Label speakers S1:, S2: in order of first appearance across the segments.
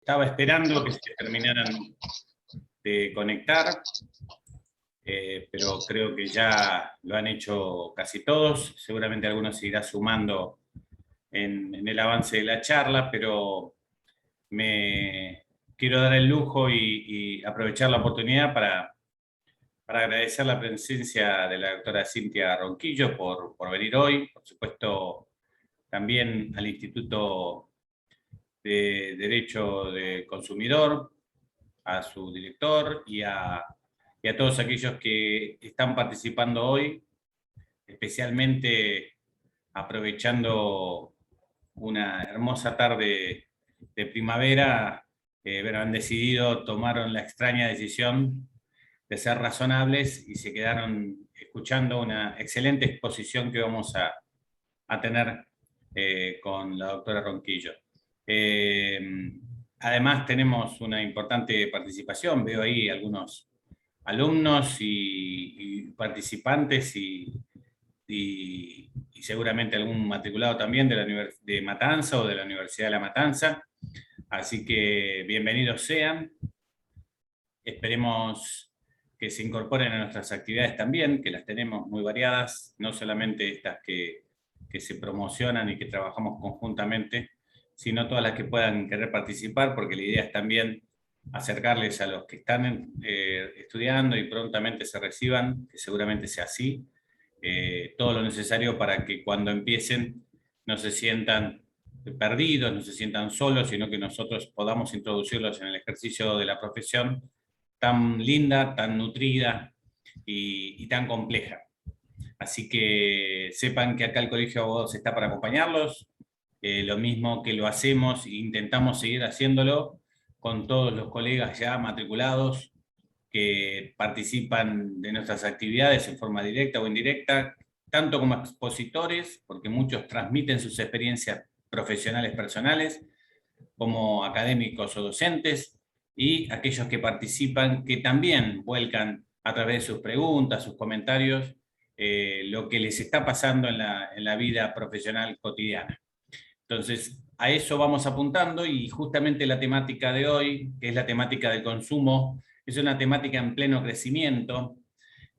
S1: Estaba esperando que se terminaran de conectar, pero creo que ya lo han hecho casi todos. Seguramente algunos se irá sumando en el avance de la charla, pero me quiero dar el lujo y aprovechar la oportunidad para agradecer la presencia de la doctora Cintia Ronquillo por venir hoy. Por supuesto, también al Instituto de Derecho del Consumidor, a su director y a todos aquellos que están participando hoy, especialmente aprovechando una hermosa tarde de primavera, han decidido, tomaron la extraña decisión de ser razonables y se quedaron escuchando una excelente exposición que vamos a tener con la doctora Ronquillo. Además tenemos una importante participación, veo ahí algunos alumnos y participantes y seguramente algún matriculado también de Matanza o de la Universidad de La Matanza, así que bienvenidos sean. Esperemos que se incorporen a nuestras actividades también, que las tenemos muy variadas, no solamente estas que se promocionan y que trabajamos conjuntamente, sino todas las que puedan querer participar, porque la idea es también acercarles a los que están estudiando y prontamente se reciban, que seguramente sea así, todo lo necesario para que cuando empiecen no se sientan perdidos, no se sientan solos, sino que nosotros podamos introducirlos en el ejercicio de la profesión tan linda, tan nutrida y tan compleja. Así que sepan que acá el Colegio de Abogados está para acompañarlos, lo mismo que lo hacemos e intentamos seguir haciéndolo con todos los colegas ya matriculados que participan de nuestras actividades en forma directa o indirecta, tanto como expositores, porque muchos transmiten sus experiencias profesionales personales, como académicos o docentes, y aquellos que participan, que también vuelcan a través de sus preguntas, sus comentarios, lo que les está pasando en la vida profesional cotidiana. Entonces, a eso vamos apuntando y justamente la temática de hoy, que es la temática del consumo, es una temática en pleno crecimiento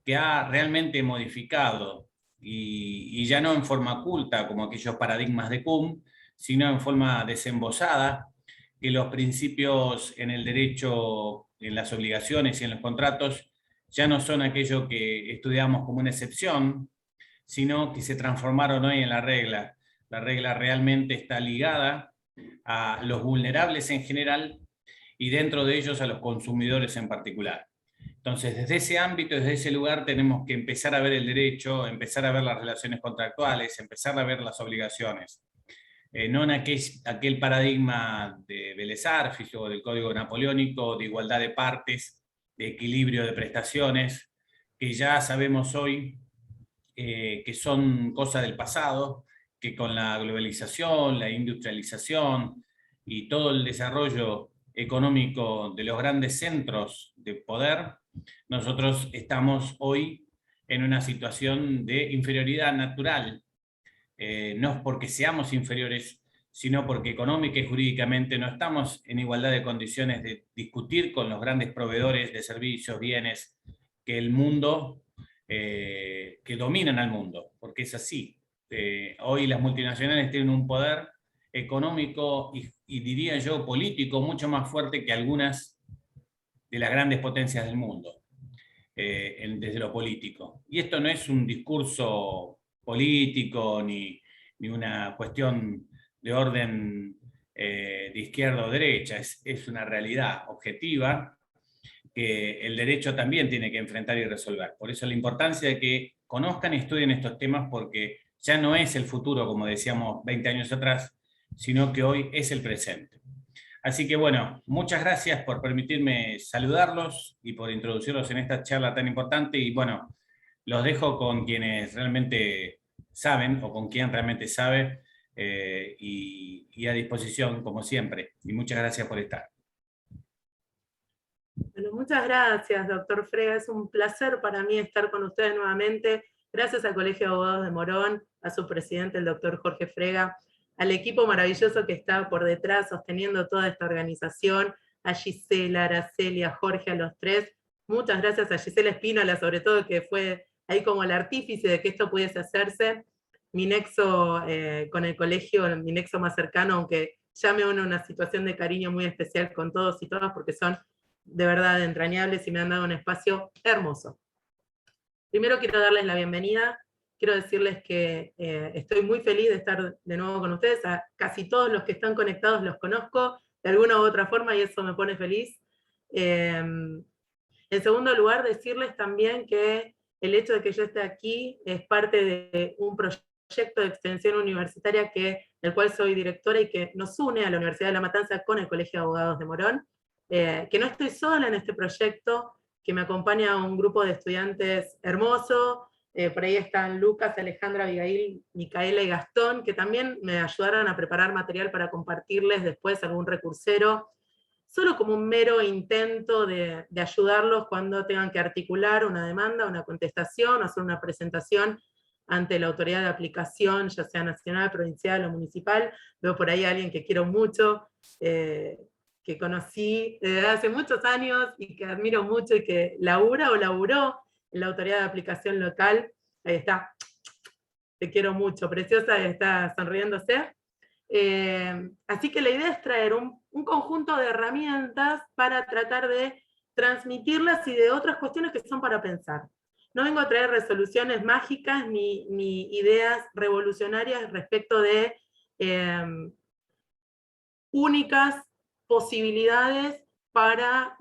S1: que ha realmente modificado y ya no en forma oculta como aquellos paradigmas de Kuhn, sino en forma desembosada, que los principios en el derecho, en las obligaciones y en los contratos ya no son aquello que estudiamos como una excepción, sino que se transformaron hoy en la regla. La regla realmente está ligada a los vulnerables en general y dentro de ellos a los consumidores en particular. Entonces, desde ese ámbito, desde ese lugar, tenemos que empezar a ver el derecho, empezar a ver las relaciones contractuales, empezar a ver las obligaciones. No en aquel paradigma de Vélez Arfiel o del Código Napoleónico, de igualdad de partes, de equilibrio de prestaciones, que ya sabemos hoy que son cosas del pasado, que con la globalización, la industrialización y todo el desarrollo económico de los grandes centros de poder, nosotros estamos hoy en una situación de inferioridad natural, no es porque seamos inferiores, sino porque económica y jurídicamente no estamos en igualdad de condiciones de discutir con los grandes proveedores de servicios, bienes, que el mundo, que dominan al mundo, porque es así. Hoy las multinacionales tienen un poder económico y diría yo político mucho más fuerte que algunas de las grandes potencias del mundo, desde lo político. Y esto no es un discurso político ni una cuestión de orden de izquierda o derecha, es una realidad objetiva que el derecho también tiene que enfrentar y resolver. Por eso la importancia de que conozcan y estudien estos temas, porque ya no es el futuro, como decíamos 20 años atrás, sino que hoy es el presente. Así que bueno, muchas gracias por permitirme saludarlos y por introducirlos en esta charla tan importante, y bueno, los dejo con quienes realmente saben o con quien realmente sabe, y a disposición como siempre, y muchas gracias por estar.
S2: Bueno, muchas gracias, doctor Frega. Es un placer para mí estar con ustedes nuevamente. Gracias al Colegio de Abogados de Morón, a su presidente, el doctor Jorge Frega, al equipo maravilloso que está por detrás sosteniendo toda esta organización, a Gisela, a Araceli, a Jorge, a los tres. Muchas gracias a Gisela Espínola, sobre todo, que fue ahí como el artífice de que esto pudiese hacerse. Mi nexo con el colegio, mi nexo más cercano, aunque ya me une una situación de cariño muy especial con todos y todas, porque son de verdad entrañables y me han dado un espacio hermoso. Primero quiero darles la bienvenida, quiero decirles que estoy muy feliz de estar de nuevo con ustedes, a casi todos los que están conectados los conozco de alguna u otra forma y eso me pone feliz. En segundo lugar, decirles también que el hecho de que yo esté aquí es parte de un proyecto de extensión universitaria del cual soy directora y que nos une a la Universidad de La Matanza con el Colegio de Abogados de Morón, que no estoy sola en este proyecto, que me acompaña un grupo de estudiantes hermoso, por ahí están Lucas, Alejandra, Abigail, Micaela y Gastón, que también me ayudaron a preparar material para compartirles después algún recursero, solo como un mero intento de ayudarlos cuando tengan que articular una demanda, una contestación, hacer una presentación ante la autoridad de aplicación, ya sea nacional, provincial o municipal. Veo por ahí a alguien que quiero mucho, que conocí desde hace muchos años y que admiro mucho y que labura o laburó en la autoridad de aplicación local. Ahí está, te quiero mucho, preciosa, está sonriéndose. Así que la idea es traer un conjunto de herramientas para tratar de transmitirlas y de otras cuestiones que son para pensar. No vengo a traer resoluciones mágicas ni ideas revolucionarias respecto de únicas posibilidades para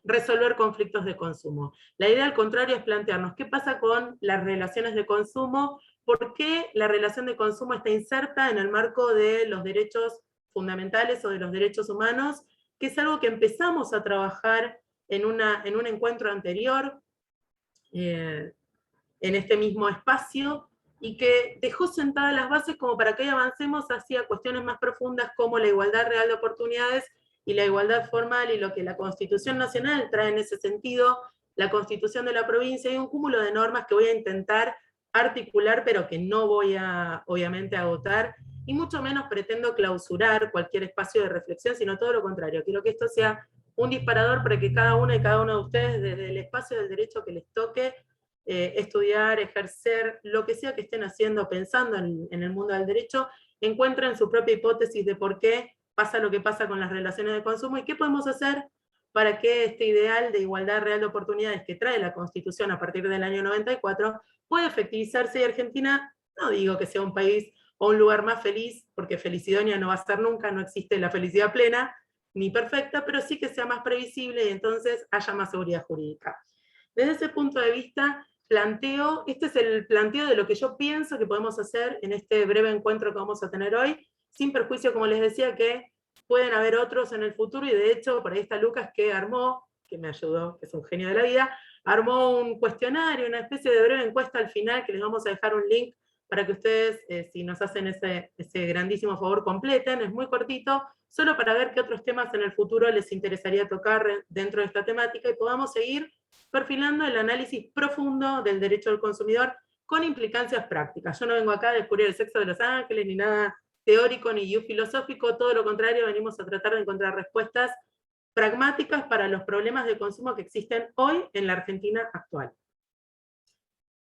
S2: resolver conflictos de consumo. La idea, al contrario, es plantearnos qué pasa con las relaciones de consumo, por qué la relación de consumo está inserta en el marco de los derechos fundamentales o de los derechos humanos, que es algo que empezamos a trabajar en un encuentro anterior, en este mismo espacio, y que dejó sentadas las bases como para que hoy avancemos hacia cuestiones más profundas como la igualdad real de oportunidades y la igualdad formal, y lo que la Constitución Nacional trae en ese sentido, la Constitución de la provincia, y un cúmulo de normas que voy a intentar articular, pero que no voy a, obviamente, agotar, y mucho menos pretendo clausurar cualquier espacio de reflexión, sino todo lo contrario. Quiero que esto sea un disparador para que cada una y cada uno de ustedes, desde el espacio del derecho que les toque, estudiar, ejercer, lo que sea que estén haciendo, pensando en el mundo del derecho, encuentren su propia hipótesis de por qué pasa lo que pasa con las relaciones de consumo y qué podemos hacer para que este ideal de igualdad real de oportunidades que trae la Constitución a partir del año 94 pueda efectivizarse, y Argentina, no digo que sea un país o un lugar más feliz, porque felicidonia no va a ser nunca, no existe la felicidad plena ni perfecta, pero sí que sea más previsible y entonces haya más seguridad jurídica. Desde ese punto de vista, este es el planteo de lo que yo pienso que podemos hacer en este breve encuentro que vamos a tener hoy, sin perjuicio, como les decía, que pueden haber otros en el futuro, y de hecho, por ahí está Lucas, que me ayudó, que es un genio de la vida, armó un cuestionario, una especie de breve encuesta al final, que les vamos a dejar un link para que ustedes, si nos hacen ese grandísimo favor, completen. Es muy cortito, solo para ver qué otros temas en el futuro les interesaría tocar dentro de esta temática, y podamos seguir perfilando el análisis profundo del derecho del consumidor con implicancias prácticas. Yo no vengo acá a descubrir el sexo de los ángeles, ni nada teórico ni filosófico, todo lo contrario, venimos a tratar de encontrar respuestas pragmáticas para los problemas de consumo que existen hoy en la Argentina actual.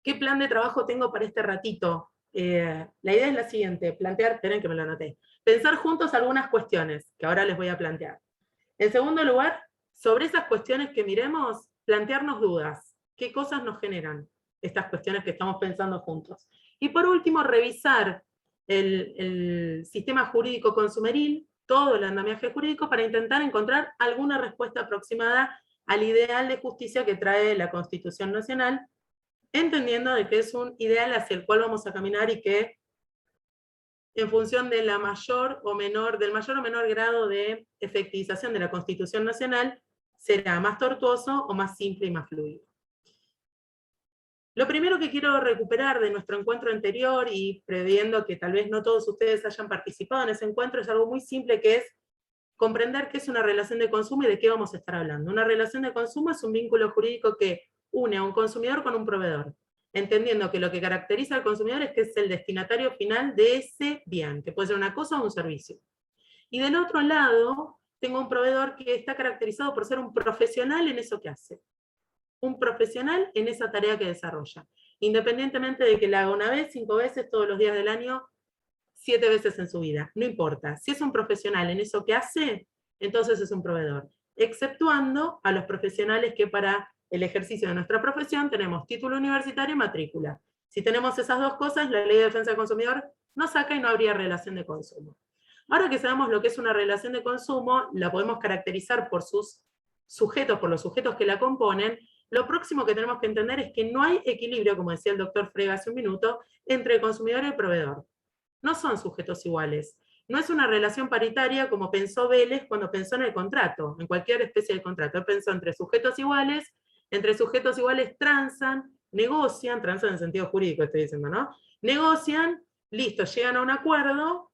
S2: ¿Qué plan de trabajo tengo para este ratito? La idea es la siguiente, esperen que me lo anoté. Pensar juntos algunas cuestiones, que ahora les voy a plantear. En segundo lugar, sobre esas cuestiones que miremos, plantearnos dudas. ¿Qué cosas nos generan estas cuestiones que estamos pensando juntos? Y por último, revisar el sistema jurídico consumeril, todo el andamiaje jurídico, para intentar encontrar alguna respuesta aproximada al ideal de justicia que trae la Constitución Nacional, entendiendo de que es un ideal hacia el cual vamos a caminar y que, en función de del mayor o menor grado de efectivización de la Constitución Nacional, será más tortuoso o más simple y más fluido. Lo primero que quiero recuperar de nuestro encuentro anterior, y previendo que tal vez no todos ustedes hayan participado en ese encuentro, es algo muy simple, que es comprender qué es una relación de consumo y de qué vamos a estar hablando. Una relación de consumo es un vínculo jurídico que une a un consumidor con un proveedor. entendiendo que lo que caracteriza al consumidor es que es el destinatario final de ese bien, que puede ser una cosa o un servicio. Y del otro lado, tengo un proveedor que está caracterizado por ser un profesional en eso que hace. Un profesional en esa tarea que desarrolla. Independientemente de que la haga una vez, 5 veces, todos los días del año, 7 veces en su vida. No importa. Si es un profesional en eso que hace, entonces es un proveedor. Exceptuando a los profesionales que para el ejercicio de nuestra profesión tenemos título universitario y matrícula. Si tenemos esas dos cosas, la Ley de Defensa del Consumidor nos saca y no habría relación de consumo. Ahora que sabemos lo que es una relación de consumo, la podemos caracterizar por sus sujetos, por los sujetos que la componen. Lo próximo que tenemos que entender es que no hay equilibrio, como decía el doctor Frega hace un minuto, entre el consumidor y el proveedor. No son sujetos iguales. No es una relación paritaria como pensó Vélez cuando pensó en el contrato, en cualquier especie de contrato. Él pensó entre sujetos iguales transan, negocian en sentido jurídico estoy diciendo, ¿no? Negocian, listo, llegan a un acuerdo,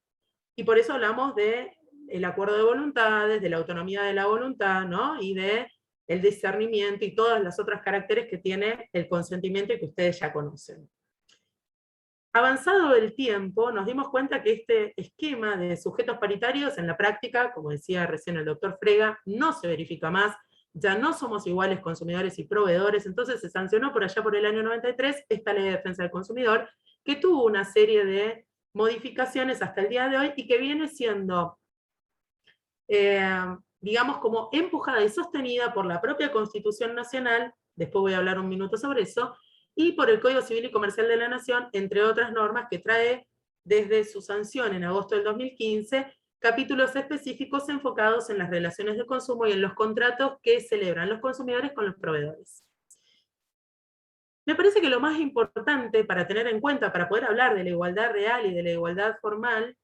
S2: y por eso hablamos del acuerdo de voluntades, de la autonomía de la voluntad, ¿no? Y de el discernimiento y todas las otras caracteres que tiene el consentimiento y que ustedes ya conocen. Avanzado el tiempo, nos dimos cuenta que este esquema de sujetos paritarios en la práctica, como decía recién el doctor Frega, no se verifica más, ya no somos iguales consumidores y proveedores, entonces se sancionó por allá por el año 93 esta Ley de Defensa del Consumidor, que tuvo una serie de modificaciones hasta el día de hoy y que viene siendo, digamos, como empujada y sostenida por la propia Constitución Nacional, después voy a hablar un minuto sobre eso, y por el Código Civil y Comercial de la Nación, entre otras normas que trae desde su sanción en agosto del 2015, capítulos específicos enfocados en las relaciones de consumo y en los contratos que celebran los consumidores con los proveedores. Me parece que lo más importante para tener en cuenta, para poder hablar de la igualdad real y de la igualdad formal,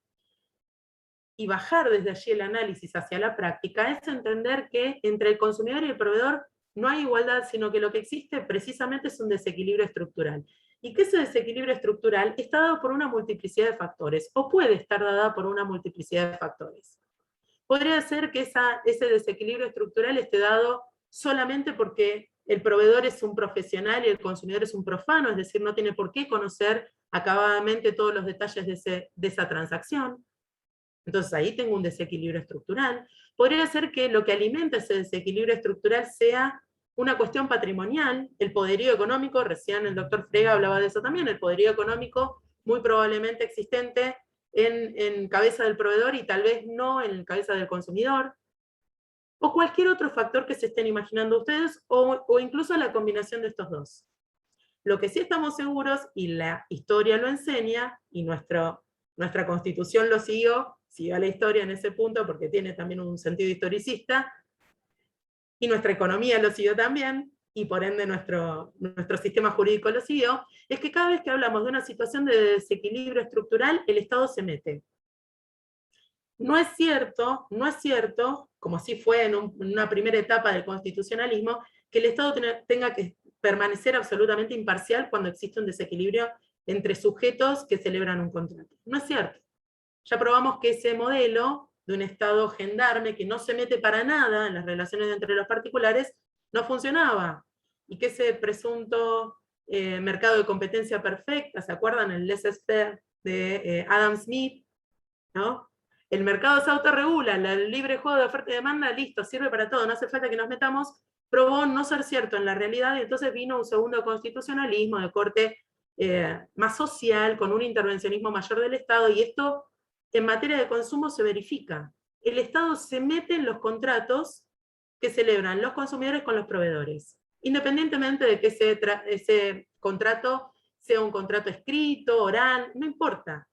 S2: y bajar desde allí el análisis hacia la práctica, es entender que entre el consumidor y el proveedor no hay igualdad, sino que lo que existe precisamente es un desequilibrio estructural. Y que ese desequilibrio estructural está dado por una multiplicidad de factores, o puede estar dada por una multiplicidad de factores. Podría ser que ese desequilibrio estructural esté dado solamente porque el proveedor es un profesional y el consumidor es un profano, es decir, no tiene por qué conocer acabadamente todos los detalles de esa transacción. Entonces ahí tengo un desequilibrio estructural. Podría ser que lo que alimenta ese desequilibrio estructural sea una cuestión patrimonial, el poderío económico, recién el doctor Frega hablaba de eso también, el poderío económico muy probablemente existente en cabeza del proveedor y tal vez no en cabeza del consumidor, o cualquier otro factor que se estén imaginando ustedes, o incluso la combinación de estos dos. Lo que sí estamos seguros, y la historia lo enseña, y nuestra Constitución lo siguió a la historia en ese punto, porque tiene también un sentido historicista, y nuestra economía lo siguió también, y por ende nuestro sistema jurídico lo siguió, es que cada vez que hablamos de una situación de desequilibrio estructural, el Estado se mete. No es cierto, como sí fue en una primera etapa del constitucionalismo, que el Estado tenga que permanecer absolutamente imparcial cuando existe un desequilibrio entre sujetos que celebran un contrato. No es cierto. Ya probamos que ese modelo de un Estado gendarme que no se mete para nada en las relaciones entre los particulares no funcionaba. Y que ese presunto mercado de competencia perfecta, ¿se acuerdan? El laissez-faire de Adam Smith, ¿no? El mercado se autorregula, el libre juego de oferta y demanda, listo, sirve para todo, no hace falta que nos metamos, probó no ser cierto en la realidad, y entonces vino un segundo constitucionalismo de corte más social, con un intervencionismo mayor del Estado, y esto en materia de consumo se verifica. El Estado se mete en los contratos que celebran los consumidores con los proveedores, independientemente de que ese contrato sea un contrato escrito, oral, no importa.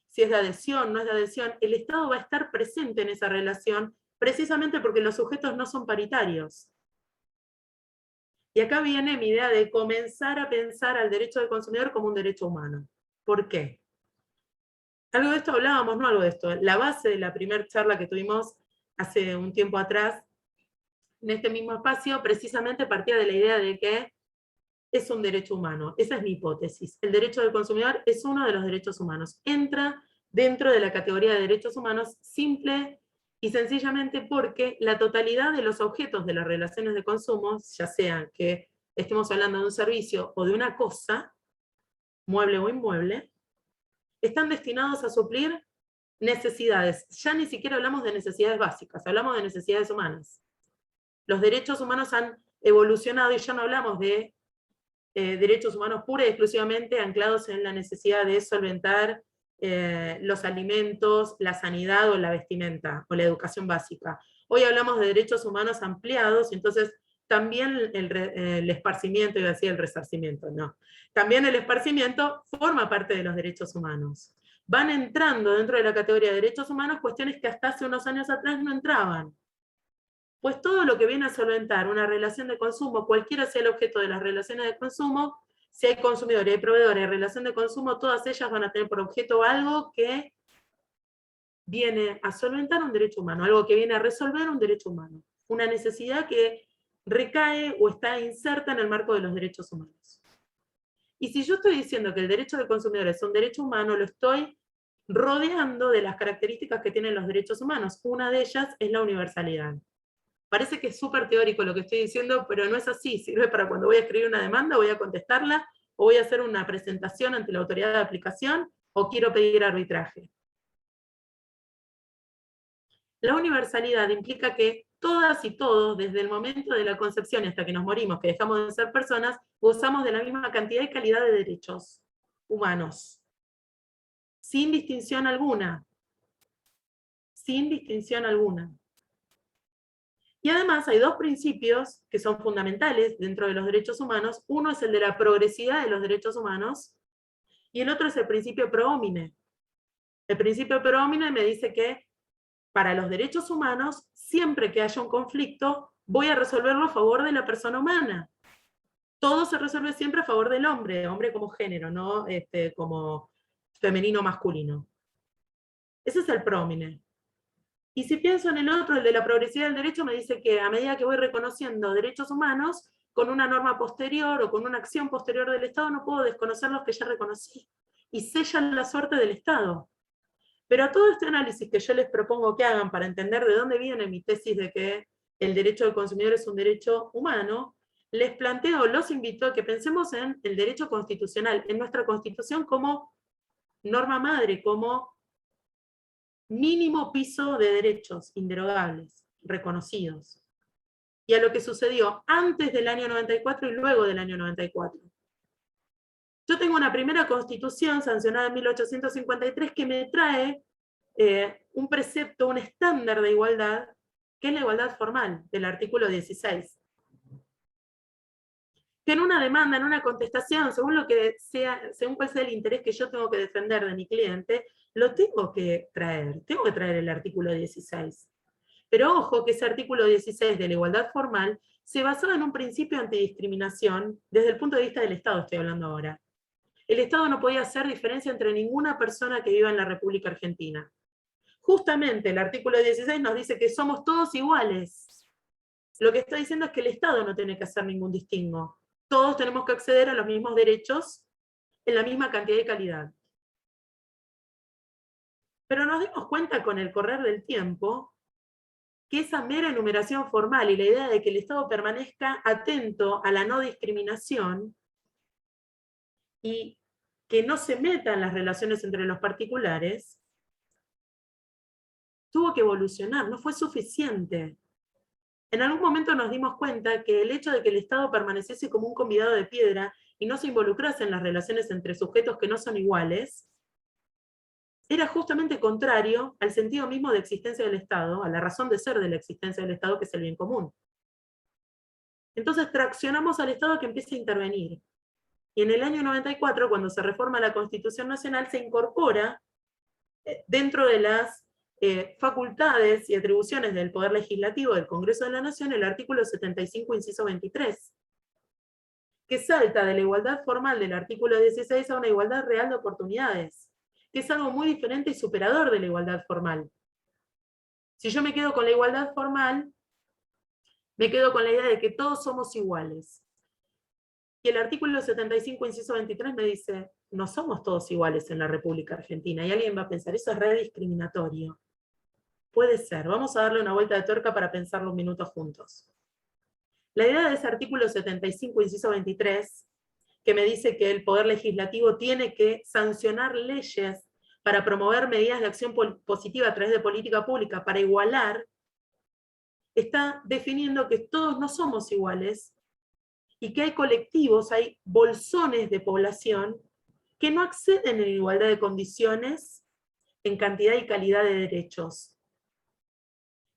S2: Si es de adhesión, no es de adhesión, el Estado va a estar presente en esa relación precisamente porque los sujetos no son paritarios. Y acá viene mi idea de comenzar a pensar al derecho del consumidor como un derecho humano. ¿Por qué? Algo de esto hablábamos, no algo de esto. La base de la primera charla que tuvimos hace un tiempo atrás, en este mismo espacio, precisamente partía de la idea de que es un derecho humano. Esa es mi hipótesis. El derecho del consumidor es uno de los derechos humanos. Entra dentro de la categoría de derechos humanos simple y sencillamente porque la totalidad de los objetos de las relaciones de consumo, ya sean que estemos hablando de un servicio o de una cosa, mueble o inmueble, están destinados a suplir necesidades. Ya ni siquiera hablamos de necesidades básicas, hablamos de necesidades humanas. Los derechos humanos han evolucionado y ya no hablamos de derechos humanos pura y exclusivamente anclados en la necesidad de solventar los alimentos, la sanidad o la vestimenta, o la educación básica. Hoy hablamos de derechos humanos ampliados, entonces también el esparcimiento, iba a decir el resarcimiento, no. También el esparcimiento forma parte de los derechos humanos. Van entrando dentro de la categoría de derechos humanos cuestiones que hasta hace unos años atrás no entraban. Pues todo lo que viene a solventar una relación de consumo, cualquiera sea el objeto de las relaciones de consumo, si hay consumidores, hay proveedores, hay relación de consumo, todas ellas van a tener por objeto algo que viene a solventar un derecho humano, algo que viene a resolver un derecho humano, una necesidad que recae o está inserta en el marco de los derechos humanos. Y si yo estoy diciendo que el derecho del consumidor es un derecho humano, lo estoy rodeando de las características que tienen los derechos humanos. Una de ellas es la universalidad. Parece que es súper teórico lo que estoy diciendo, pero no es así. Sirve para cuando voy a escribir una demanda, voy a contestarla, o voy a hacer una presentación ante la autoridad de aplicación, o quiero pedir arbitraje. La universalidad implica que todas y todos, desde el momento de la concepción hasta que nos morimos, que dejamos de ser personas, gozamos de la misma cantidad y calidad de derechos humanos. Sin distinción alguna. Sin distinción alguna. Y además hay dos principios que son fundamentales dentro de los derechos humanos. Uno es el de la progresividad de los derechos humanos, y el otro es el principio pro homine. El principio pro homine me dice que para los derechos humanos, siempre que haya un conflicto, voy a resolverlo a favor de la persona humana. Todo se resuelve siempre a favor del hombre, hombre como género, no como femenino o masculino. Ese es el pro homine. Y si pienso en el otro, el de la progresividad del derecho, me dice que a medida que voy reconociendo derechos humanos, con una norma posterior o con una acción posterior del Estado, no puedo desconocer los que ya reconocí. Y sellan la suerte del Estado. Pero a todo este análisis que yo les propongo que hagan para entender de dónde viene mi tesis de que el derecho del consumidor es un derecho humano, les planteo, los invito a que pensemos en el derecho constitucional, en nuestra Constitución como norma madre, como mínimo piso de derechos inderogables, reconocidos. Y a lo que sucedió antes del año 94 y luego del año 94. Yo tengo una primera constitución sancionada en 1853 que me trae un precepto, un estándar de igualdad, que es la igualdad formal, del artículo 16. Que en una demanda, en una contestación, según cuál sea el interés que yo tengo que defender de mi cliente, lo tengo que traer el artículo 16. Pero ojo que ese artículo 16 de la igualdad formal se basaba en un principio antidiscriminación desde el punto de vista del Estado, estoy hablando ahora. El Estado no podía hacer diferencia entre ninguna persona que viva en la República Argentina. Justamente el artículo 16 nos dice que somos todos iguales. Lo que está diciendo es que el Estado no tiene que hacer ningún distingo. Todos tenemos que acceder a los mismos derechos en la misma cantidad y calidad. Pero nos dimos cuenta con el correr del tiempo que esa mera enumeración formal y la idea de que el Estado permanezca atento a la no discriminación y que no se meta en las relaciones entre los particulares, tuvo que evolucionar, no fue suficiente. En algún momento nos dimos cuenta que el hecho de que el Estado permaneciese como un convidado de piedra y no se involucrase en las relaciones entre sujetos que no son iguales, era justamente contrario al sentido mismo de existencia del Estado, a la razón de ser de la existencia del Estado, que es el bien común. Entonces traccionamos al Estado a que empiece a intervenir. Y en el año 94, cuando se reforma la Constitución Nacional, se incorpora dentro de las facultades y atribuciones del Poder Legislativo del Congreso de la Nación el artículo 75, inciso 23, que salta de la igualdad formal del artículo 16 a una igualdad real de oportunidades, que es algo muy diferente y superador de la igualdad formal. Si yo me quedo con la igualdad formal, me quedo con la idea de que todos somos iguales. Y el artículo 75, inciso 23 me dice, no somos todos iguales en la República Argentina. Y alguien va a pensar, eso es re discriminatorio. Puede ser, vamos a darle una vuelta de tuerca para pensarlo un minuto juntos. La idea de ese artículo 75, inciso 23, que me dice que el Poder Legislativo tiene que sancionar leyes para promover medidas de acción positiva a través de política pública para igualar, está definiendo que todos no somos iguales y que hay colectivos, hay bolsones de población que no acceden en igualdad de condiciones en cantidad y calidad de derechos,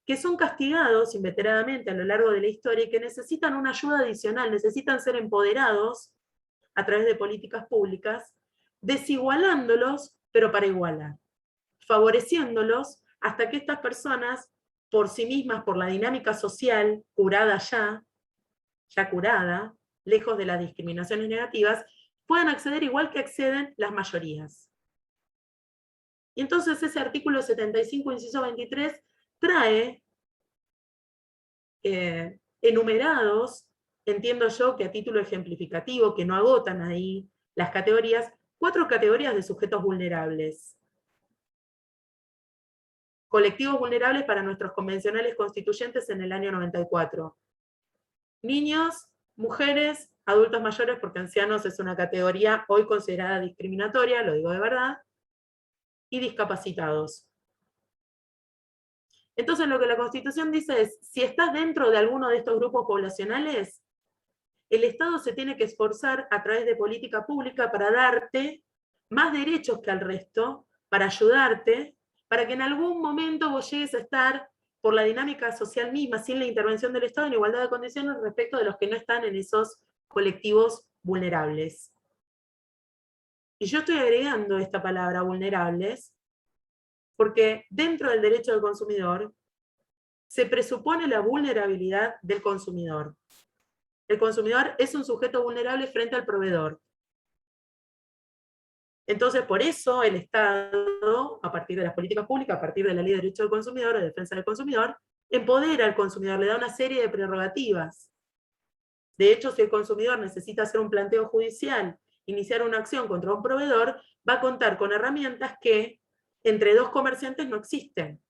S2: que son castigados inveteradamente a lo largo de la historia y que necesitan una ayuda adicional, necesitan ser empoderados a través de políticas públicas, desigualándolos, pero para igualar, favoreciéndolos hasta que estas personas, por sí mismas, por la dinámica social, curada ya curada, lejos de las discriminaciones negativas, puedan acceder igual que acceden las mayorías. Y entonces ese artículo 75, inciso 23, trae enumerados, entiendo yo que a título ejemplificativo, que no agotan ahí las categorías, 4 categorías de sujetos vulnerables. Colectivos vulnerables para nuestros convencionales constituyentes en el año 94. Niños, mujeres, adultos mayores, porque ancianos es una categoría hoy considerada discriminatoria, lo digo de verdad, y discapacitados. Entonces lo que la Constitución dice es, si estás dentro de alguno de estos grupos poblacionales, el Estado se tiene que esforzar a través de política pública para darte más derechos que al resto, para ayudarte, para que en algún momento vos llegues a estar, por la dinámica social misma, sin la intervención del Estado, en igualdad de condiciones respecto de los que no están en esos colectivos vulnerables. Y yo estoy agregando esta palabra vulnerables, porque dentro del derecho del consumidor se presupone la vulnerabilidad del consumidor. El consumidor es un sujeto vulnerable frente al proveedor. Entonces, por eso el Estado, a partir de las políticas públicas, a partir de la Ley de Derecho del Consumidor o de Defensa del Consumidor, empodera al consumidor, le da una serie de prerrogativas. De hecho, si el consumidor necesita hacer un planteo judicial, iniciar una acción contra un proveedor, va a contar con herramientas que entre dos comerciantes no existen.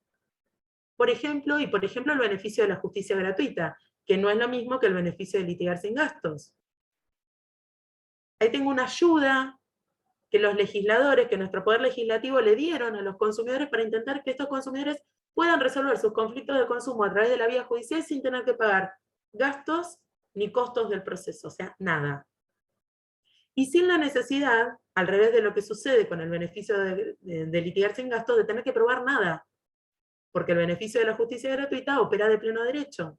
S2: Por ejemplo, el beneficio de la justicia gratuita, que no es lo mismo que el beneficio de litigar sin gastos. Ahí tengo una ayuda que los legisladores, que nuestro poder legislativo le dieron a los consumidores para intentar que estos consumidores puedan resolver sus conflictos de consumo a través de la vía judicial sin tener que pagar gastos ni costos del proceso, o sea, nada. Y sin la necesidad, al revés de lo que sucede con el beneficio de litigar sin gastos, de tener que probar nada, porque el beneficio de la justicia gratuita opera de pleno derecho.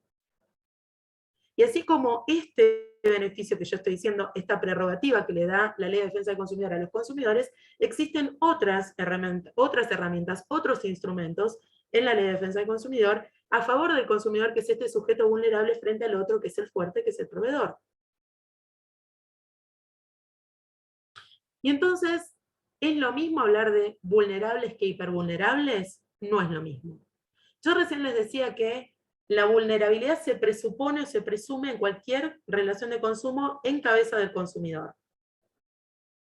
S2: Y así como este beneficio que yo estoy diciendo, esta prerrogativa que le da la Ley de Defensa del Consumidor a los consumidores, existen otras herramientas, otros instrumentos en la Ley de Defensa del Consumidor a favor del consumidor, que es este sujeto vulnerable frente al otro, que es el fuerte, que es el proveedor. Y entonces, ¿es lo mismo hablar de vulnerables que hipervulnerables? No es lo mismo. Yo recién les decía que la vulnerabilidad se presupone o se presume en cualquier relación de consumo en cabeza del consumidor.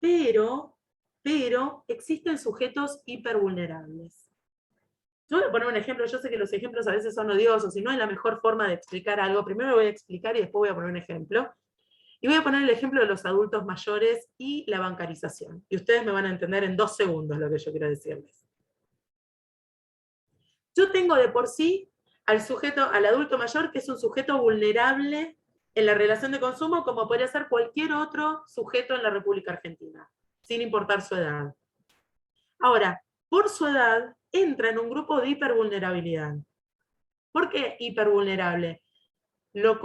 S2: Pero existen sujetos hipervulnerables. Yo voy a poner un ejemplo, yo sé que los ejemplos a veces son odiosos y no es la mejor forma de explicar algo. Primero lo voy a explicar y después voy a poner un ejemplo. Y voy a poner el ejemplo de los adultos mayores y la bancarización. Y ustedes me van a entender en 2 segundos lo que yo quiero decirles. Yo tengo de por sí al adulto mayor, que es un sujeto vulnerable en la relación de consumo, como podría ser cualquier otro sujeto en la República Argentina, sin importar su edad. Ahora, por su edad, entra en un grupo de hipervulnerabilidad. ¿Por qué hipervulnerable? Lo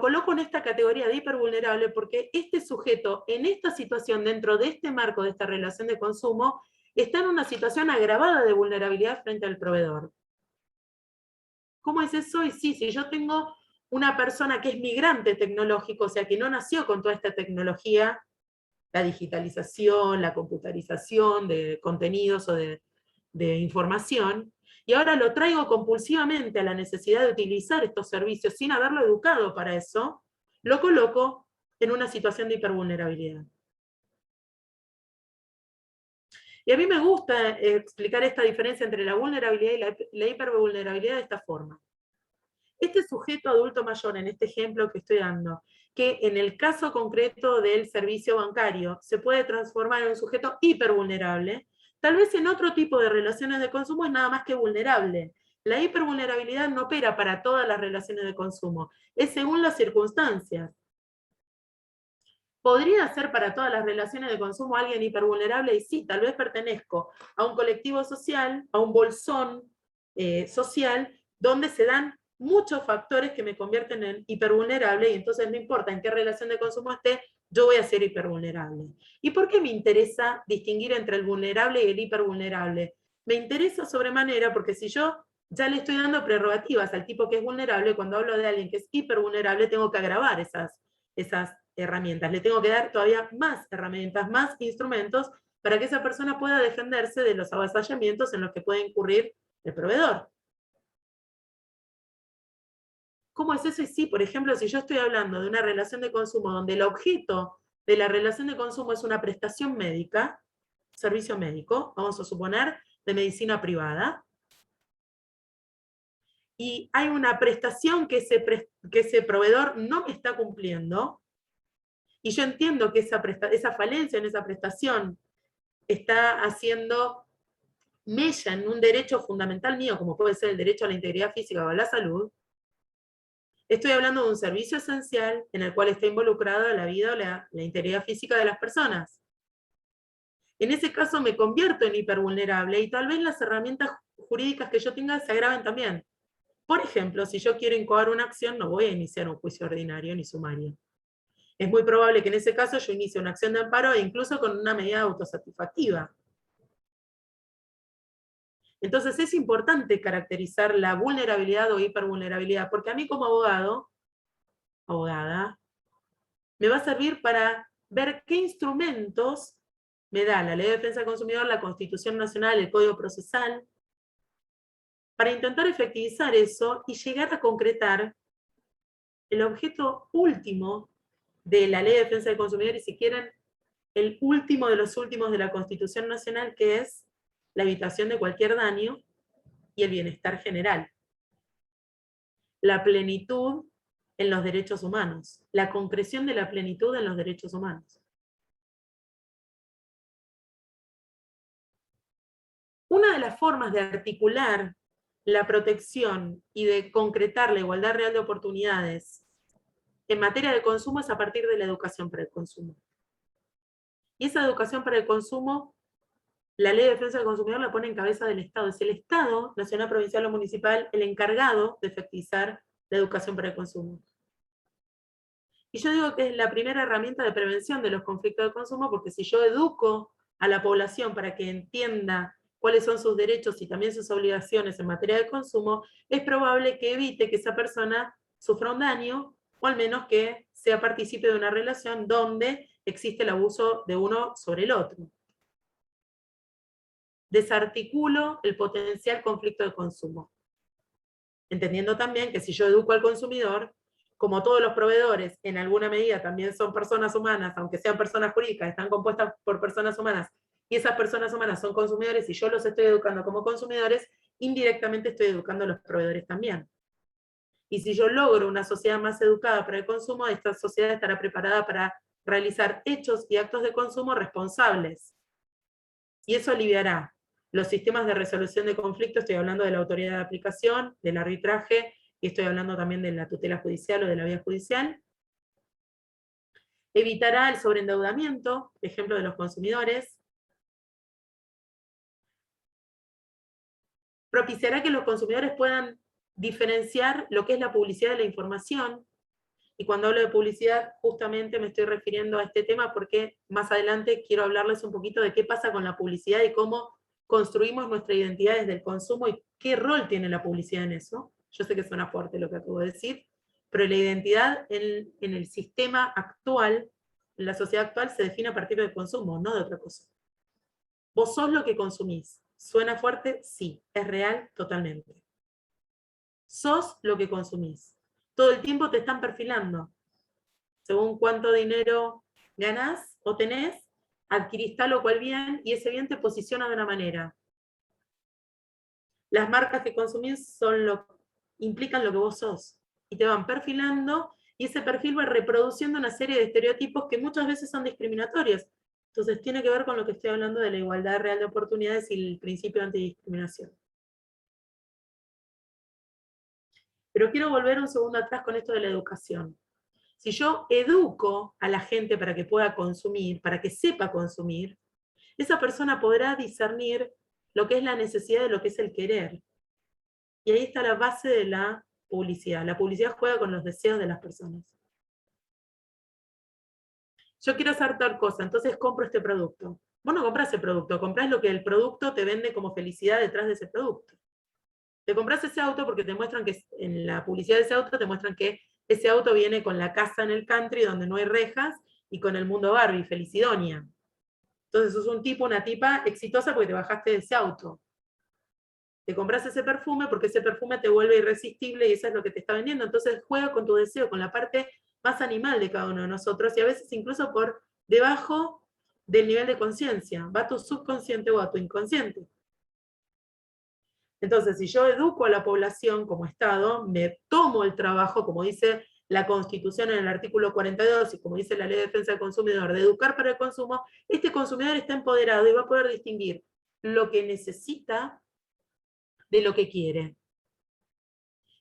S2: coloco en esta categoría de hipervulnerable porque este sujeto, en esta situación, dentro de este marco de esta relación de consumo, está en una situación agravada de vulnerabilidad frente al proveedor. ¿Cómo es eso? Y sí, si yo tengo una persona que es migrante tecnológico, o sea, que no nació con toda esta tecnología, la digitalización, la computarización de contenidos o de información, y ahora lo traigo compulsivamente a la necesidad de utilizar estos servicios sin haberlo educado para eso, lo coloco en una situación de hipervulnerabilidad. Y a mí me gusta explicar esta diferencia entre la vulnerabilidad y la hipervulnerabilidad de esta forma. Este sujeto adulto mayor, en este ejemplo que estoy dando, que en el caso concreto del servicio bancario se puede transformar en un sujeto hipervulnerable, tal vez en otro tipo de relaciones de consumo es nada más que vulnerable. La hipervulnerabilidad no opera para todas las relaciones de consumo, es según las circunstancias. ¿Podría ser para todas las relaciones de consumo alguien hipervulnerable? Y sí, tal vez pertenezco a un colectivo social, a un bolsón social, donde se dan muchos factores que me convierten en hipervulnerable, y entonces no importa en qué relación de consumo esté, yo voy a ser hipervulnerable. ¿Y por qué me interesa distinguir entre el vulnerable y el hipervulnerable? Me interesa sobremanera porque si yo ya le estoy dando prerrogativas al tipo que es vulnerable, cuando hablo de alguien que es hipervulnerable, tengo que agravar esas herramientas. Le tengo que dar todavía más herramientas, más instrumentos, para que esa persona pueda defenderse de los avasallamientos en los que puede incurrir el proveedor. ¿Cómo es eso? Y sí, por ejemplo, si yo estoy hablando de una relación de consumo donde el objeto de la relación de consumo es una prestación médica, servicio médico, vamos a suponer, de medicina privada, y hay una prestación que ese proveedor no me está cumpliendo, y yo entiendo que esa falencia en esa prestación está haciendo mella en un derecho fundamental mío, como puede ser el derecho a la integridad física o a la salud, estoy hablando de un servicio esencial en el cual está involucrada la vida o la integridad física de las personas. En ese caso me convierto en hipervulnerable y tal vez las herramientas jurídicas que yo tenga se agraven también. Por ejemplo, si yo quiero incoar una acción, no voy a iniciar un juicio ordinario ni sumario. Es muy probable que en ese caso yo inicie una acción de amparo e incluso con una medida autosatisfactiva. Entonces es importante caracterizar la vulnerabilidad o hipervulnerabilidad, porque a mí como abogado, abogada, me va a servir para ver qué instrumentos me da la Ley de Defensa del Consumidor, la Constitución Nacional, el Código Procesal, para intentar efectivizar eso y llegar a concretar el objeto último de la Ley de Defensa del Consumidor, y si quieren, el último de los últimos de la Constitución Nacional, que es la evitación de cualquier daño y el bienestar general. La plenitud en los derechos humanos, la concreción de la plenitud en los derechos humanos. Una de las formas de articular la protección y de concretar la igualdad real de oportunidades en materia de consumo es a partir de la educación para el consumo. Y esa educación para el consumo, la Ley de Defensa del Consumidor la pone en cabeza del Estado. Es el Estado, nacional, provincial o municipal, el encargado de efectivizar la educación para el consumo. Y yo digo que es la primera herramienta de prevención de los conflictos de consumo, porque si yo educo a la población para que entienda cuáles son sus derechos y también sus obligaciones en materia de consumo, es probable que evite que esa persona sufra un daño, o al menos que sea partícipe de una relación donde existe el abuso de uno sobre el otro. Desarticulo el potencial conflicto de consumo. Entendiendo también que si yo educo al consumidor, como todos los proveedores en alguna medida también son personas humanas, aunque sean personas jurídicas, están compuestas por personas humanas, y esas personas humanas son consumidores y yo los estoy educando como consumidores, indirectamente estoy educando a los proveedores también. Y si yo logro una sociedad más educada para el consumo, esta sociedad estará preparada para realizar hechos y actos de consumo responsables. Y eso aliviará los sistemas de resolución de conflictos. Estoy hablando de la autoridad de aplicación, del arbitraje, y estoy hablando también de la tutela judicial o de la vía judicial. Evitará el sobreendeudamiento, por ejemplo, de los consumidores. Propiciará que los consumidores puedan diferenciar lo que es la publicidad de la información. Y cuando hablo de publicidad, justamente me estoy refiriendo a este tema porque más adelante quiero hablarles un poquito de qué pasa con la publicidad y cómo construimos nuestra identidad desde el consumo y qué rol tiene la publicidad en eso. Yo sé que suena fuerte lo que acabo de decir, pero la identidad en el sistema actual, en la sociedad actual, se define a partir del consumo, no de otra cosa. Vos sos lo que consumís. ¿Suena fuerte? Sí. ¿Es real? Totalmente. Sos lo que consumís. Todo el tiempo te están perfilando. Según cuánto dinero ganás o tenés, adquirís tal o cual bien, y ese bien te posiciona de una manera. Las marcas que consumís son implican lo que vos sos. Y te van perfilando, y ese perfil va reproduciendo una serie de estereotipos que muchas veces son discriminatorios. Entonces tiene que ver con lo que estoy hablando de la igualdad real de oportunidades y el principio de antidiscriminación. Pero quiero volver un segundo atrás con esto de la educación. Si yo educo a la gente para que pueda consumir, para que sepa consumir, esa persona podrá discernir lo que es la necesidad de lo que es el querer. Y ahí está la base de la publicidad. La publicidad juega con los deseos de las personas. Yo quiero hacer tal cosa, entonces compro este producto. Vos no comprás ese producto, comprás lo que el producto te vende como felicidad detrás de ese producto. Te compras ese auto porque te muestran que en la publicidad de ese auto te muestran que ese auto viene con la casa en el country donde no hay rejas y con el mundo Barbie, Felicidonia. Entonces sos un tipo, una tipa exitosa porque te bajaste de ese auto. Te compras ese perfume porque ese perfume te vuelve irresistible y eso es lo que te está vendiendo. Entonces juega con tu deseo, con la parte más animal de cada uno de nosotros y a veces incluso por debajo del nivel de conciencia. Va a tu subconsciente o a tu inconsciente. Entonces, si yo educo a la población como Estado, me tomo el trabajo, como dice la Constitución en el artículo 42 y como dice la Ley de Defensa del Consumidor, de educar para el consumo, este consumidor está empoderado y va a poder distinguir lo que necesita de lo que quiere.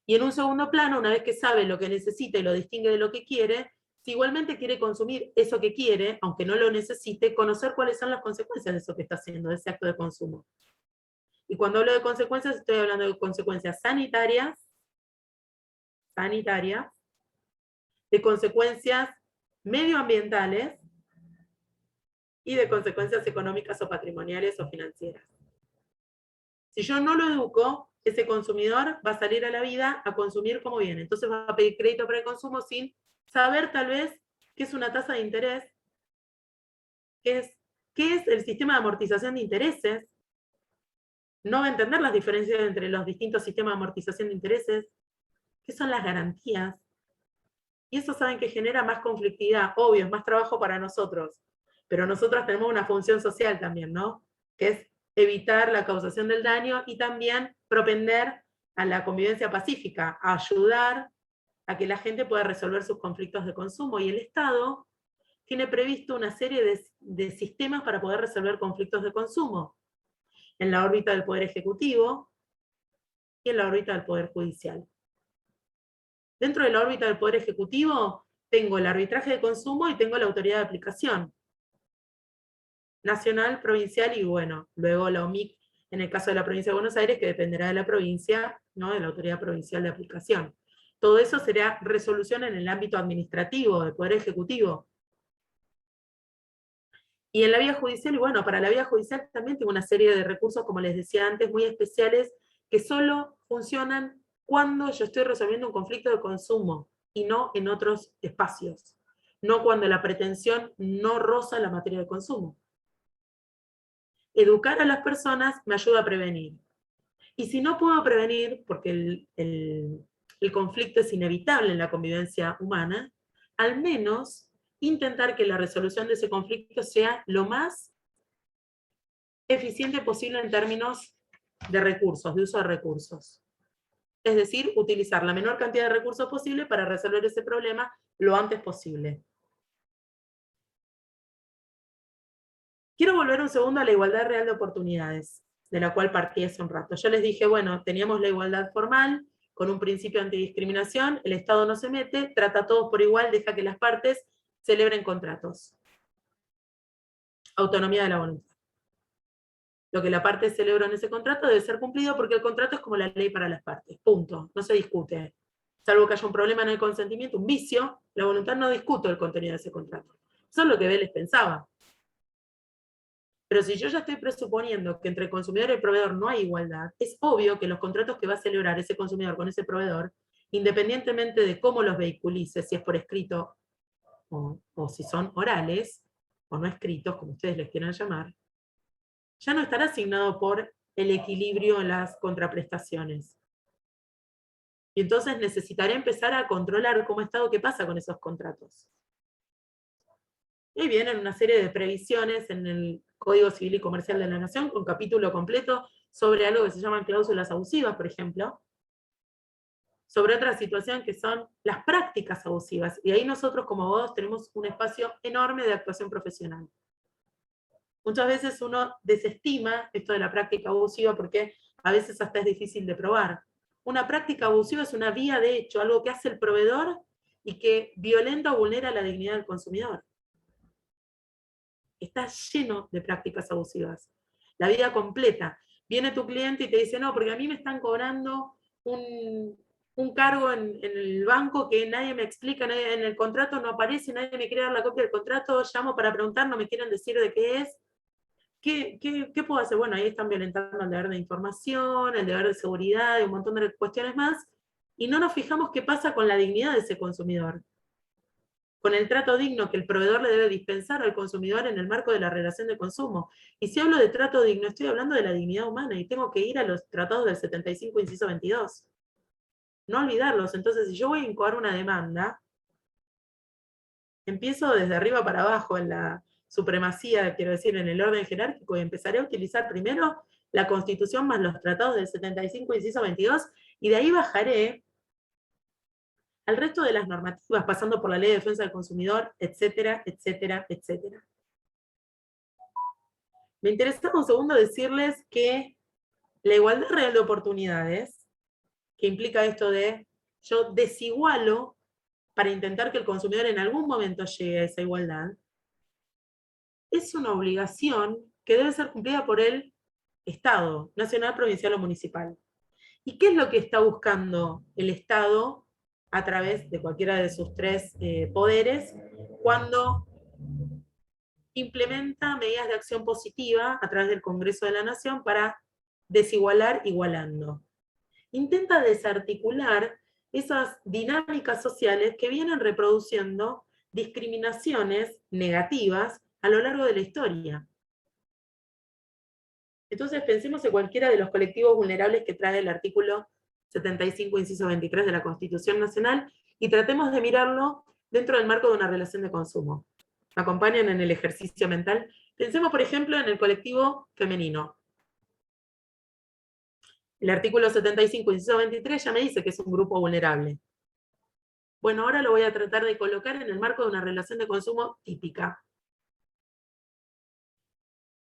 S2: Y en un segundo plano, una vez que sabe lo que necesita y lo distingue de lo que quiere, si igualmente quiere consumir eso que quiere, aunque no lo necesite, conocer cuáles son las consecuencias de eso que está haciendo, de ese acto de consumo. Y cuando hablo de consecuencias, estoy hablando de consecuencias sanitarias, de consecuencias medioambientales y de consecuencias económicas o patrimoniales o financieras. Si yo no lo educo, ese consumidor va a salir a la vida a consumir como viene. Entonces va a pedir crédito para el consumo sin saber tal vez qué es una tasa de interés, qué es el sistema de amortización de intereses, no va a entender las diferencias entre los distintos sistemas de amortización de intereses, qué son las garantías. Y eso saben que genera más conflictividad, obvio, es más trabajo para nosotros, pero nosotros tenemos una función social también, ¿no? Que es evitar la causación del daño y también propender a la convivencia pacífica, a ayudar a que la gente pueda resolver sus conflictos de consumo. Y el Estado tiene previsto una serie de sistemas para poder resolver conflictos de consumo, en la órbita del Poder Ejecutivo y en la órbita del Poder Judicial. Dentro de la órbita del Poder Ejecutivo tengo el arbitraje de consumo y tengo la autoridad de aplicación. Nacional, provincial y bueno, luego la OMIC en el caso de la provincia de Buenos Aires, que dependerá de la provincia, ¿no? De la autoridad provincial de aplicación. Todo eso será resolución en el ámbito administrativo, del Poder Ejecutivo. Y en la vía judicial, y bueno, para la vía judicial también tengo una serie de recursos, como les decía antes, muy especiales, que solo funcionan cuando yo estoy resolviendo un conflicto de consumo, y no en otros espacios. No cuando la pretensión no roza la materia de consumo. Educar a las personas me ayuda a prevenir. Y si no puedo prevenir, porque el conflicto es inevitable en la convivencia humana, al menos intentar que la resolución de ese conflicto sea lo más eficiente posible en términos de recursos, de uso de recursos. Es decir, utilizar la menor cantidad de recursos posible para resolver ese problema lo antes posible. Quiero volver un segundo a la igualdad real de oportunidades, de la cual partí hace un rato. Yo les dije, bueno, teníamos la igualdad formal, con un principio de antidiscriminación, el Estado no se mete, trata a todos por igual, deja que las partes celebren contratos. Autonomía de la voluntad. Lo que la parte celebra en ese contrato debe ser cumplido porque el contrato es como la ley para las partes. Punto. No se discute. Salvo que haya un problema en el consentimiento, un vicio, la voluntad no discute el contenido de ese contrato. Eso es lo que Vélez pensaba. Pero si yo ya estoy presuponiendo que entre el consumidor y el proveedor no hay igualdad, es obvio que los contratos que va a celebrar ese consumidor con ese proveedor, independientemente de cómo los vehiculice, si es por escrito o si son orales, o no escritos, como ustedes les quieran llamar, ya no estará asignado por el equilibrio en las contraprestaciones. Y entonces necesitaré empezar a controlar como Estado qué pasa con esos contratos. Y vienen una serie de previsiones en el Código Civil y Comercial de la Nación, con capítulo completo sobre algo que se llaman cláusulas abusivas, por ejemplo, sobre otra situación que son las prácticas abusivas. Y ahí nosotros como abogados tenemos un espacio enorme de actuación profesional. Muchas veces uno desestima esto de la práctica abusiva porque a veces hasta es difícil de probar. Una práctica abusiva es una vía de hecho, algo que hace el proveedor y que violenta o vulnera la dignidad del consumidor. Está lleno de prácticas abusivas. La vida completa. Viene tu cliente y te dice, no, porque a mí me están cobrando un cargo en el banco que nadie me explica, en el contrato no aparece, nadie me quiere dar la copia del contrato, llamo para preguntar, no me quieren decir de qué es. ¿Qué puedo hacer? Bueno, ahí están violentando el deber de información, el deber de seguridad y un montón de cuestiones más, y no nos fijamos qué pasa con la dignidad de ese consumidor, con el trato digno que el proveedor le debe dispensar al consumidor en el marco de la relación de consumo. Y si hablo de trato digno, estoy hablando de la dignidad humana, y tengo que ir a los tratados del 75, inciso 22. No olvidarlos. Entonces, si yo voy a incoar una demanda, empiezo desde arriba para abajo en la supremacía, quiero decir, en el orden jerárquico, y empezaré a utilizar primero la Constitución más los tratados del 75, inciso 22, y de ahí bajaré al resto de las normativas, pasando por la Ley de Defensa del Consumidor, etcétera, etcétera, etcétera. Me interesaba un segundo decirles que la igualdad real de oportunidades, que implica esto de yo desigualo para intentar que el consumidor en algún momento llegue a esa igualdad, es una obligación que debe ser cumplida por el Estado, nacional, provincial o municipal. ¿Y qué es lo que está buscando el Estado a través de cualquiera de sus tres poderes cuando implementa medidas de acción positiva a través del Congreso de la Nación para desigualar igualando? Intenta desarticular esas dinámicas sociales que vienen reproduciendo discriminaciones negativas a lo largo de la historia. Entonces pensemos en cualquiera de los colectivos vulnerables que trae el artículo 75, inciso 23 de la Constitución Nacional, y tratemos de mirarlo dentro del marco de una relación de consumo. ¿Me acompañan en el ejercicio mental? Pensemos, por ejemplo, en el colectivo femenino. El artículo 75, inciso 23 ya me dice que es un grupo vulnerable. Bueno, ahora lo voy a tratar de colocar en el marco de una relación de consumo típica.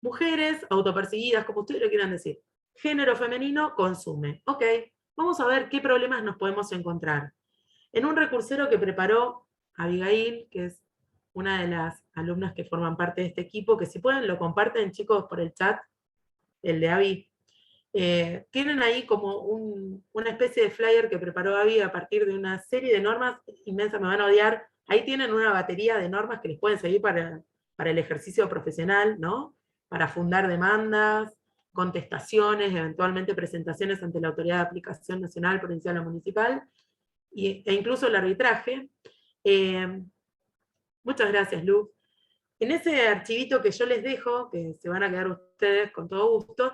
S2: Mujeres, autopercibidas, como ustedes lo quieran decir. Género femenino, consume. Ok, vamos a ver qué problemas nos podemos encontrar. En un recursero que preparó Abigail, que es una de las alumnas que forman parte de este equipo, que si pueden lo comparten, chicos, por el chat, el de Abby. Tienen ahí como una especie de flyer que preparó Abby a partir de una serie de normas inmensas, me van a odiar. Ahí tienen una batería de normas que les pueden seguir para el ejercicio profesional, ¿no? Para fundar demandas, contestaciones, eventualmente presentaciones ante la Autoridad de Aplicación Nacional, Provincial o Municipal, e incluso el arbitraje. Muchas gracias, Lu. En ese archivito que yo les dejo, que se van a quedar ustedes con todo gusto,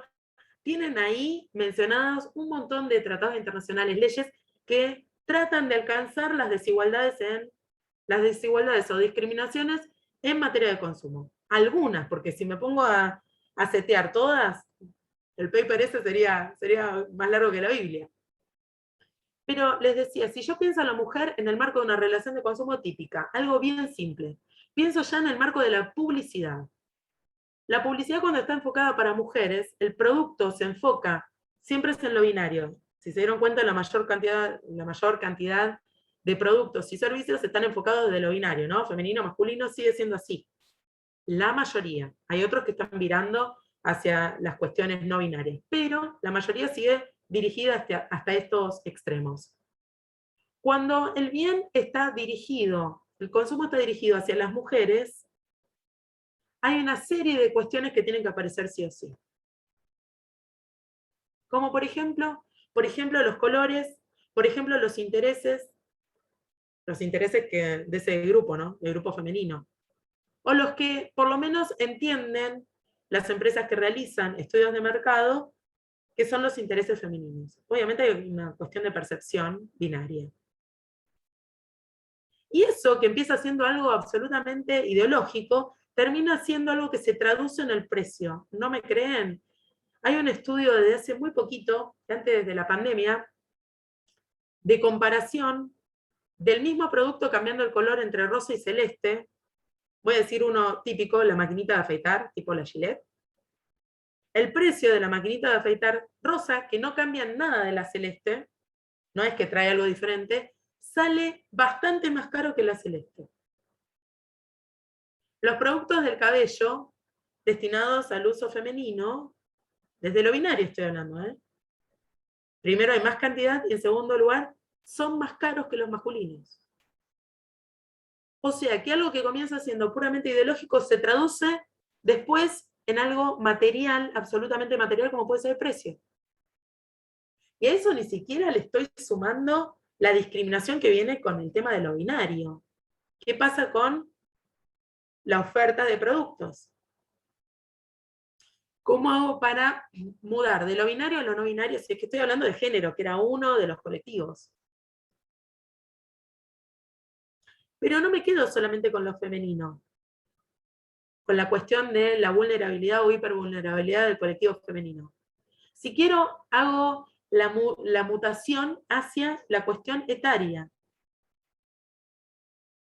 S2: tienen ahí mencionados un montón de tratados internacionales, leyes que tratan de alcanzar las desigualdades o discriminaciones en materia de consumo. Algunas, porque si me pongo a setear todas, el paper ese sería más largo que la Biblia. Pero les decía, si yo pienso a la mujer en el marco de una relación de consumo típica, algo bien simple, pienso ya en el marco de la publicidad. La publicidad, cuando está enfocada para mujeres, el producto se enfoca, siempre es en lo binario. Si se dieron cuenta, la mayor cantidad de productos y servicios están enfocados de lo binario, ¿no? Femenino, masculino, sigue siendo así. La mayoría. Hay otros que están virando hacia las cuestiones no binarias, pero la mayoría sigue dirigida hasta estos extremos. Cuando el bien está dirigido, el consumo está dirigido hacia las mujeres, hay una serie de cuestiones que tienen que aparecer sí o sí. Como por ejemplo los colores, por ejemplo los intereses de ese grupo, ¿no? Del grupo femenino. O los que por lo menos entienden las empresas que realizan estudios de mercado, que son los intereses femeninos. Obviamente hay una cuestión de percepción binaria. Y eso, que empieza siendo algo absolutamente ideológico, termina siendo algo que se traduce en el precio. ¿No me creen? Hay un estudio desde hace muy poquito, antes de la pandemia, de comparación del mismo producto cambiando el color entre rosa y celeste. Voy a decir uno típico, la maquinita de afeitar, tipo la Gillette. El precio de la maquinita de afeitar rosa, que no cambia nada de la celeste, no es que trae algo diferente, sale bastante más caro que la celeste. Los productos del cabello destinados al uso femenino, desde lo binario estoy hablando, primero hay más cantidad y en segundo lugar son más caros que los masculinos. O sea que algo que comienza siendo puramente ideológico se traduce después en algo material, absolutamente material, como puede ser el precio. Y a eso ni siquiera le estoy sumando la discriminación que viene con el tema de lo binario. ¿Qué pasa con la oferta de productos? ¿Cómo hago para mudar de lo binario a lo no binario? Si es que estoy hablando de género, que era uno de los colectivos. Pero no me quedo solamente con lo femenino, con la cuestión de la vulnerabilidad o hipervulnerabilidad del colectivo femenino. Si quiero, hago la mutación hacia la cuestión etaria.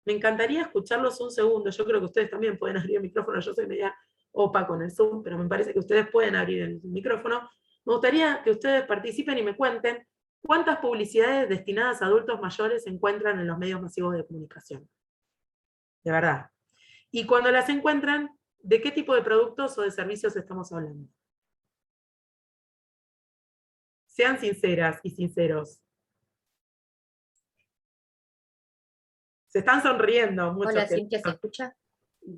S2: Me encantaría escucharlos un segundo. Yo creo que ustedes también pueden abrir el micrófono. Yo soy media opa con el Zoom, pero me parece que ustedes pueden abrir el micrófono. Me gustaría que ustedes participen y me cuenten cuántas publicidades destinadas a adultos mayores se encuentran en los medios masivos de comunicación. De verdad. Y cuando las encuentran, ¿de qué tipo de productos o de servicios estamos hablando? Sean sinceras y sinceros. Se están sonriendo mucho.
S3: Hola, Cintia, ¿se escucha?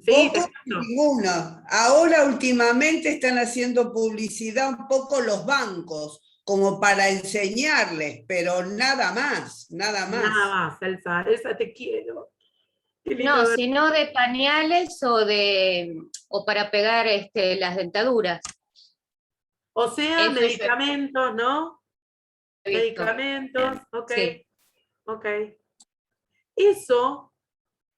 S2: Sí,
S4: Poco y ninguno. Ahora últimamente están haciendo publicidad un poco los bancos, como para enseñarles, pero nada más, nada más.
S2: Nada más, Elsa. Elsa, te quiero.
S3: No, sino de pañales o para pegar las dentaduras.
S2: O sea,
S3: Eso
S2: medicamentos, ¿no? Medicamentos, ok.
S3: Sí.
S2: Ok. Eso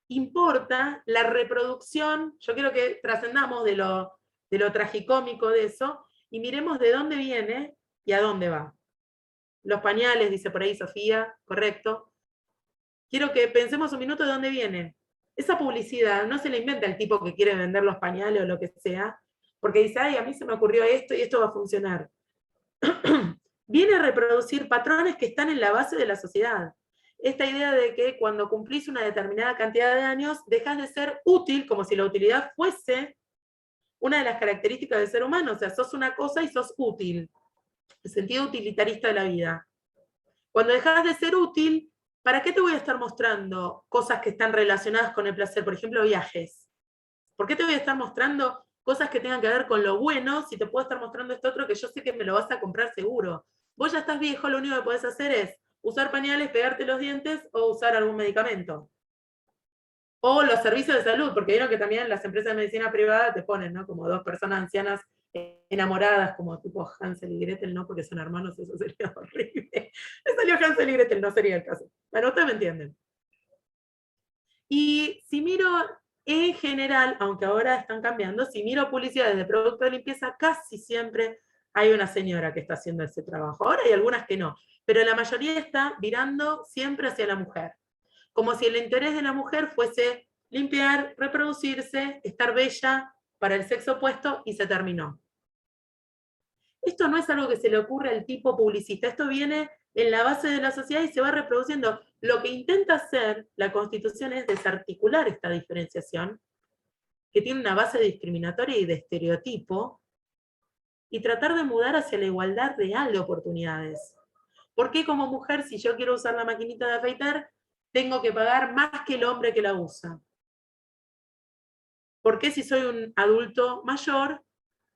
S2: importa la reproducción. Yo quiero que trascendamos de lo tragicómico de eso y miremos de dónde viene y a dónde va. Los pañales, dice por ahí Sofía, correcto. Quiero que pensemos un minuto de dónde viene. Esa publicidad no se la inventa el tipo que quiere vender los pañales o lo que sea, porque dice, ay, a mí se me ocurrió esto y esto va a funcionar. Viene a reproducir patrones que están en la base de la sociedad. Esta idea de que cuando cumplís una determinada cantidad de años, dejas de ser útil, como si la utilidad fuese una de las características del ser humano. O sea, sos una cosa y sos útil. El sentido utilitarista de la vida. Cuando dejas de ser útil, ¿para qué te voy a estar mostrando cosas que están relacionadas con el placer? Por ejemplo, viajes. ¿Por qué te voy a estar mostrando cosas que tengan que ver con lo bueno si te puedo estar mostrando esto otro que yo sé que me lo vas a comprar seguro? Vos ya estás viejo, lo único que podés hacer es usar pañales, pegarte los dientes o usar algún medicamento. O los servicios de salud, porque vieron que también las empresas de medicina privada te ponen, ¿no? Como dos personas ancianas enamoradas, como tipo Hansel y Gretel, no porque son hermanos, eso sería horrible. Me salió Hansel y Gretel, no sería el caso. Bueno, ustedes me entienden. Y si miro en general, aunque ahora están cambiando, si miro publicidades de productos de limpieza, casi siempre hay una señora que está haciendo ese trabajo. Ahora hay algunas que no, pero la mayoría está virando siempre hacia la mujer. Como si el interés de la mujer fuese limpiar, reproducirse, estar bella para el sexo opuesto y se terminó. Esto no es algo que se le ocurre al tipo publicista, esto viene en la base de la sociedad y se va reproduciendo. Lo que intenta hacer la Constitución es desarticular esta diferenciación, que tiene una base discriminatoria y de estereotipo, y tratar de mudar hacia la igualdad real de oportunidades. ¿Por qué como mujer, si yo quiero usar la maquinita de afeitar, tengo que pagar más que el hombre que la usa? ¿Por qué si soy un adulto mayor,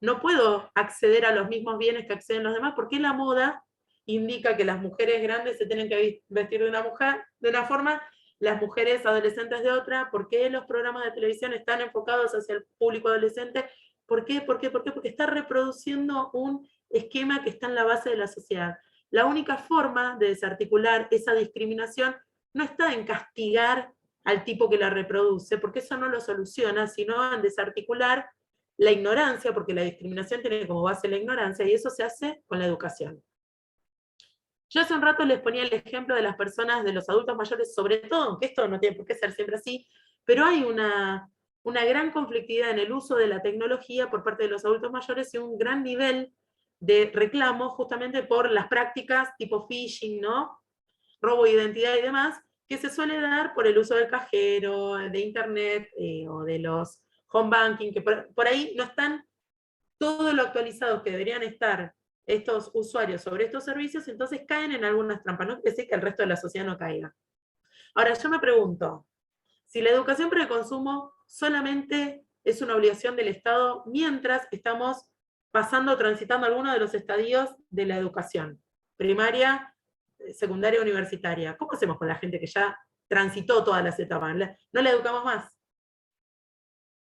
S2: no puedo acceder a los mismos bienes que acceden los demás? ¿Por qué la moda indica que las mujeres grandes se tienen que vestir de una forma, las mujeres adolescentes de otra? ¿Por qué los programas de televisión están enfocados hacia el público adolescente? ¿Por qué? Porque está reproduciendo un esquema que está en la base de la sociedad. La única forma de desarticular esa discriminación no está en castigar al tipo que la reproduce, porque eso no lo soluciona, sino en desarticular la ignorancia, porque la discriminación tiene como base la ignorancia, y eso se hace con la educación. Yo hace un rato les ponía el ejemplo de las personas, de los adultos mayores, sobre todo, aunque esto no tiene por qué ser siempre así, pero hay una gran conflictividad en el uso de la tecnología por parte de los adultos mayores y un gran nivel de reclamo justamente por las prácticas tipo phishing, ¿no? Robo de identidad y demás, que se suele dar por el uso del cajero, de internet o de los home banking, que por ahí no están todo lo actualizados que deberían estar estos usuarios sobre estos servicios, entonces caen en algunas trampas. No quiere decir que el resto de la sociedad no caiga. Ahora, yo me pregunto, si la educación para el consumo solamente es una obligación del Estado mientras estamos transitando algunos de los estadios de la educación, primaria, secundaria, universitaria. ¿Cómo hacemos con la gente que ya transitó todas las etapas? ¿No la educamos más?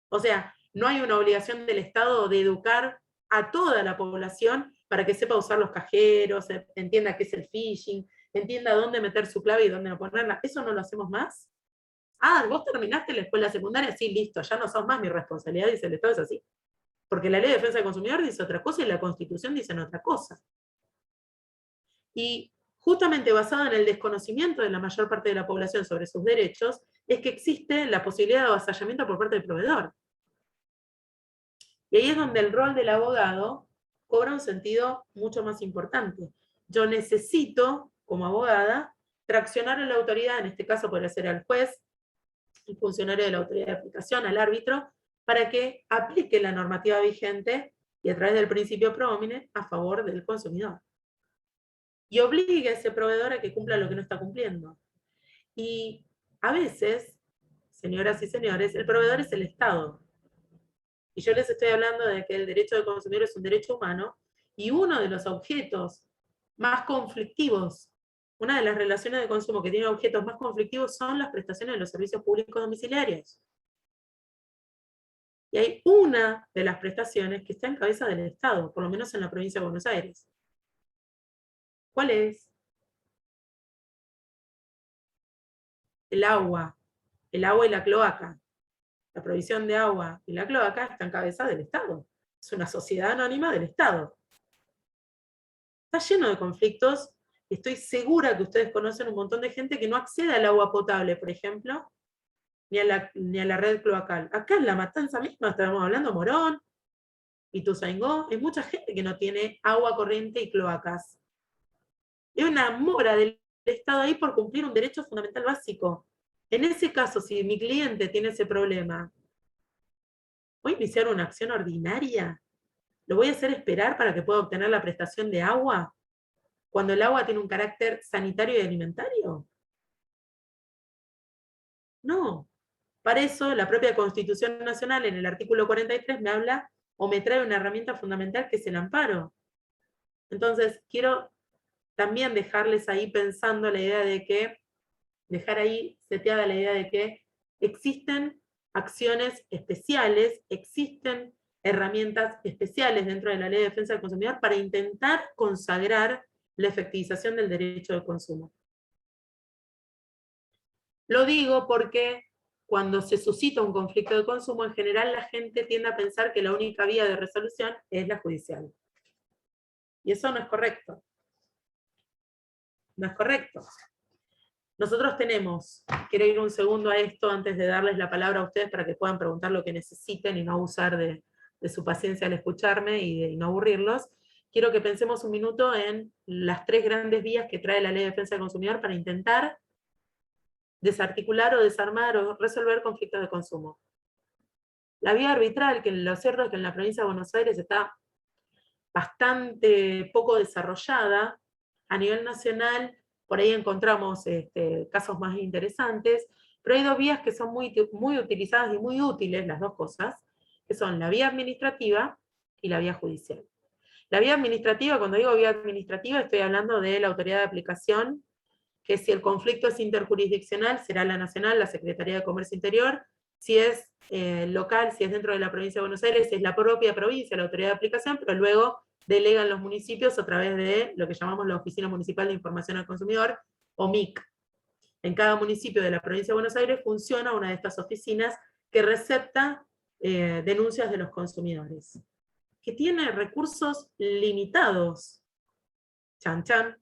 S2: O sea, no hay una obligación del Estado de educar a toda la población para que sepa usar los cajeros, entienda qué es el phishing, entienda dónde meter su clave y dónde no ponerla. ¿Eso no lo hacemos más? Ah, vos terminaste la escuela secundaria, sí, listo, ya no sos más mi responsabilidad, dice el Estado, es así. Porque la Ley de Defensa del Consumidor dice otra cosa y la Constitución dice otra cosa. Y justamente basado en el desconocimiento de la mayor parte de la población sobre sus derechos, es que existe la posibilidad de avasallamiento por parte del proveedor. Y ahí es donde el rol del abogado cobra un sentido mucho más importante. Yo necesito, como abogada, traccionar a la autoridad, en este caso podría ser al juez, el funcionario de la autoridad de aplicación, al árbitro, para que aplique la normativa vigente y a través del principio pro homine a favor del consumidor. Y obligue a ese proveedor a que cumpla lo que no está cumpliendo. Y a veces, señoras y señores, el proveedor es el Estado. Y yo les estoy hablando de que el derecho del consumidor es un derecho humano, y uno de los objetos más conflictivos, una de las relaciones de consumo que tiene objetos más conflictivos son las prestaciones de los servicios públicos domiciliarios. Y hay una de las prestaciones que está en cabeza del Estado, por lo menos en la provincia de Buenos Aires. ¿Cuál es? El agua y la cloaca. La provisión de agua y la cloaca está en cabeza del Estado. Es una sociedad anónima del Estado. Está lleno de conflictos, y estoy segura que ustedes conocen un montón de gente que no accede al agua potable, por ejemplo, ni a la red cloacal. Acá en La Matanza misma, estábamos hablando, Morón, Ituzaingó, hay mucha gente que no tiene agua corriente y cloacas. Hay una mora del Estado ahí por cumplir un derecho fundamental básico. En ese caso, si mi cliente tiene ese problema, ¿voy a iniciar una acción ordinaria? ¿Lo voy a hacer esperar para que pueda obtener la prestación de agua? Cuando el agua tiene un carácter sanitario y alimentario. No. Para eso, la propia Constitución Nacional, en el artículo 43, me habla o me trae una herramienta fundamental que es el amparo. Entonces, quiero también dejarles ahí pensando la idea de que, dejar ahí seteada la idea de que existen acciones especiales, existen herramientas especiales dentro de la Ley de Defensa del Consumidor para intentar consagrar la efectivización del derecho de consumo. Lo digo porque cuando se suscita un conflicto de consumo, en general la gente tiende a pensar que la única vía de resolución es la judicial. Y eso no es correcto. No es correcto. Nosotros tenemos, quiero ir un segundo a esto antes de darles la palabra a ustedes para que puedan preguntar lo que necesiten y no abusar de su paciencia al escucharme y no aburrirlos. Quiero que pensemos un minuto en las 3 grandes vías que trae la Ley de Defensa del Consumidor para intentar desarticular o desarmar o resolver conflictos de consumo. La vía arbitral, que lo cierto es que en la provincia de Buenos Aires está bastante poco desarrollada. A nivel nacional, por ahí encontramos casos más interesantes, pero hay 2 vías que son muy utilizadas y muy útiles, las 2 cosas, que son la vía administrativa y la vía judicial. La vía administrativa, cuando digo vía administrativa, estoy hablando de la autoridad de aplicación, que si el conflicto es interjurisdiccional, será la nacional, la Secretaría de Comercio Interior. Si es local, si es dentro de la provincia de Buenos Aires, es la propia provincia, la autoridad de aplicación, pero luego delegan los municipios a través de lo que llamamos la Oficina Municipal de Información al Consumidor, o MIC. En cada municipio de la provincia de Buenos Aires funciona una de estas oficinas que recepta denuncias de los consumidores, que tiene recursos limitados. Chan, chan.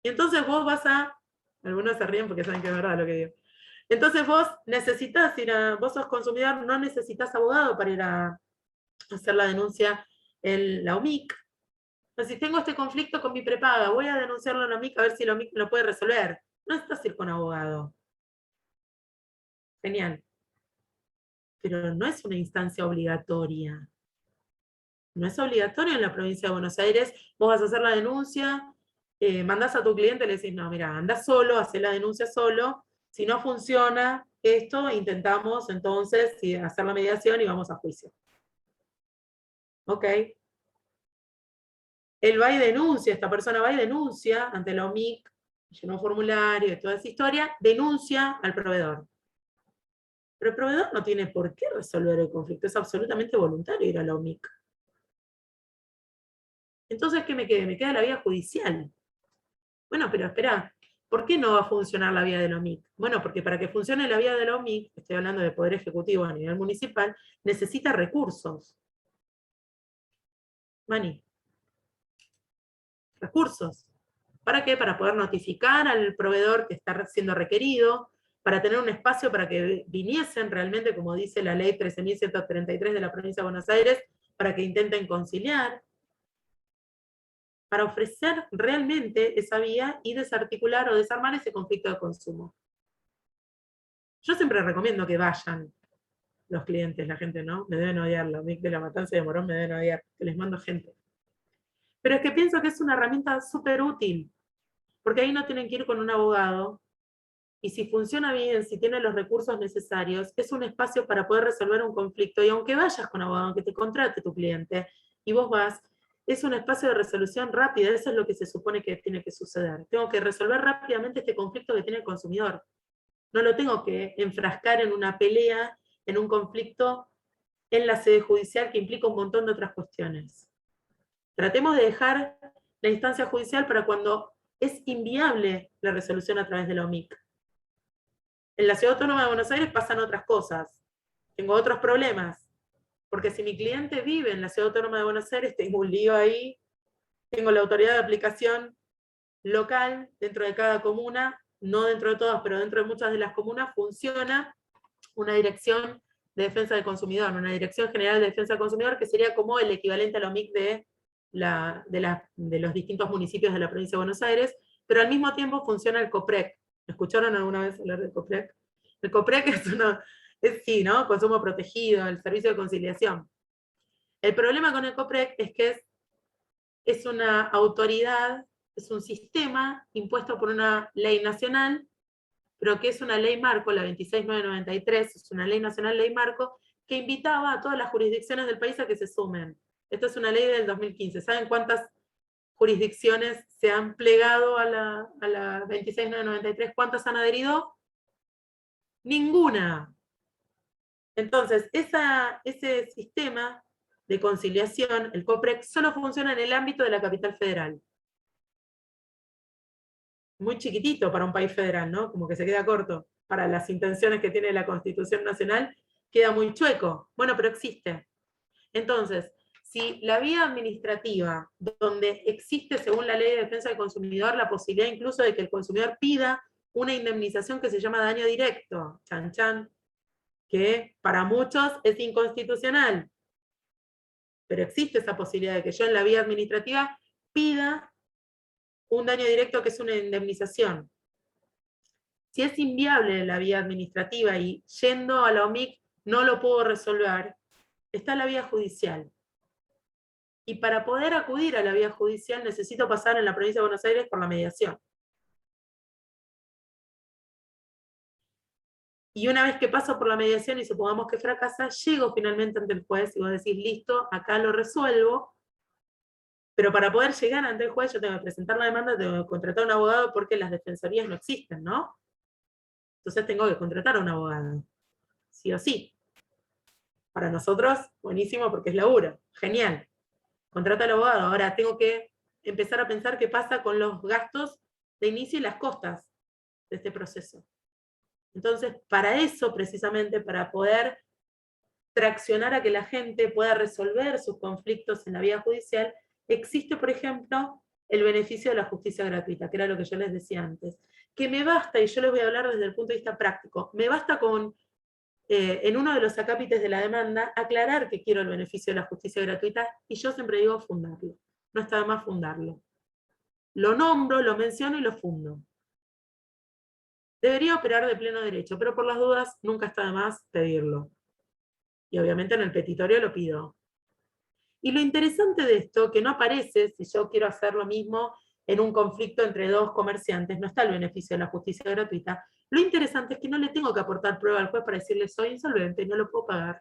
S2: Y entonces vos vas a, algunos se ríen porque saben que es verdad lo que digo. Entonces vos necesitas ir a, vos sos consumidor, no necesitas abogado para ir a hacer la denuncia en la OMIC. Entonces, si tengo este conflicto con mi prepaga, voy a denunciarlo en la OMIC a ver si la OMIC lo puede resolver. No necesitas ir con abogado. Genial. Pero no es una instancia obligatoria. No es obligatorio en la provincia de Buenos Aires. Vos vas a hacer la denuncia, mandás a tu cliente y le decís, no, mira, anda solo, hacé la denuncia solo. Si no funciona esto, intentamos entonces hacer la mediación y vamos a juicio. Ok. Él va y denuncia, esta persona va y denuncia ante la OMIC, llenó un formulario y toda esa historia, denuncia al proveedor. Pero el proveedor no tiene por qué resolver el conflicto, es absolutamente voluntario ir a la OMIC. Entonces, ¿qué me queda? Me queda la vía judicial. Bueno, pero espera, ¿por qué no va a funcionar la vía de la OMIC? Bueno, porque para que funcione la vía de la OMIC, estoy hablando de Poder Ejecutivo a nivel municipal, necesita recursos. Mani. Recursos. ¿Para qué? Para poder notificar al proveedor que está siendo requerido, para tener un espacio para que viniesen realmente, como dice la ley 13.133 de la provincia de Buenos Aires, para que intenten conciliar, para ofrecer realmente esa vía y desarticular o desarmar ese conflicto de consumo. Yo siempre recomiendo que vayan los clientes, la gente, ¿no? Me deben odiar, la OMIC de La Matanza y de Morón me deben odiar, que les mando gente. Pero es que pienso que es una herramienta súper útil, porque ahí no tienen que ir con un abogado, y si funciona bien, si tiene los recursos necesarios, es un espacio para poder resolver un conflicto, y aunque vayas con abogado, aunque te contrate tu cliente, y vos vas, es un espacio de resolución rápida, eso es lo que se supone que tiene que suceder. Tengo que resolver rápidamente este conflicto que tiene el consumidor. No lo tengo que enfrascar en una pelea, en un conflicto en la sede judicial que implica un montón de otras cuestiones. Tratemos de dejar la instancia judicial para cuando es inviable la resolución a través de la OMIC. En la Ciudad Autónoma de Buenos Aires pasan otras cosas. Tengo otros problemas. Porque si mi cliente vive en la Ciudad Autónoma de Buenos Aires, tengo un lío ahí, tengo la autoridad de aplicación local dentro de cada comuna, no dentro de todas, pero dentro de muchas de las comunas funciona una dirección de defensa del consumidor, una dirección general de defensa del consumidor, que sería como el equivalente a la OMIC de los distintos municipios de la provincia de Buenos Aires, pero al mismo tiempo funciona el COPREC. ¿Escucharon alguna vez hablar del COPREC? El COPREC sí, ¿no? Consumo protegido, el servicio de conciliación. El problema con el COPREC es que es una autoridad, es un sistema impuesto por una ley nacional, pero que es una ley marco, la 26993, es una ley nacional, ley marco, que invitaba a todas las jurisdicciones del país a que se sumen. Esto es una ley del 2015. ¿Saben cuántas jurisdicciones se han plegado a la 26993? ¿Cuántas han adherido? Ninguna. Entonces, ese sistema de conciliación, el COPREC, solo funciona en el ámbito de la capital federal. Muy chiquitito para un país federal, ¿no? Como que se queda corto. Para las intenciones que tiene la Constitución Nacional, queda muy chueco. Bueno, pero existe. Entonces, si la vía administrativa, donde existe, según la Ley de Defensa del Consumidor, la posibilidad incluso de que el consumidor pida una indemnización que se llama daño directo, chan chan, que para muchos es inconstitucional, pero existe esa posibilidad de que yo en la vía administrativa pida un daño directo que es una indemnización. Si es inviable la vía administrativa y yendo a la OMIC no lo puedo resolver, está la vía judicial. Y para poder acudir a la vía judicial necesito pasar en la provincia de Buenos Aires por la mediación. Y una vez que paso por la mediación y supongamos que fracasa, llego finalmente ante el juez y vos decís, listo, acá lo resuelvo. Pero para poder llegar ante el juez yo tengo que presentar la demanda, tengo que contratar a un abogado porque las defensorías no existen, ¿no? Entonces tengo que contratar a un abogado. Sí o sí. Para nosotros, buenísimo porque es laburo. Genial. Contrata al abogado. Ahora tengo que empezar a pensar qué pasa con los gastos de inicio y las costas de este proceso. Entonces, para eso, precisamente, para poder traccionar a que la gente pueda resolver sus conflictos en la vía judicial, existe, por ejemplo, el beneficio de la justicia gratuita, que era lo que yo les decía antes. Que me basta, y yo les voy a hablar desde el punto de vista práctico, me basta con, en uno de los acápites de la demanda, aclarar que quiero el beneficio de la justicia gratuita, y yo siempre digo fundarlo. No está de más fundarlo. Lo nombro, lo menciono y lo fundo. Debería operar de pleno derecho, pero por las dudas nunca está de más pedirlo. Y obviamente en el petitorio lo pido. Y lo interesante de esto, que no aparece, si yo quiero hacer lo mismo en un conflicto entre dos comerciantes, no está el beneficio de la justicia gratuita. Lo interesante es que no le tengo que aportar prueba al juez para decirle soy insolvente y no lo puedo pagar.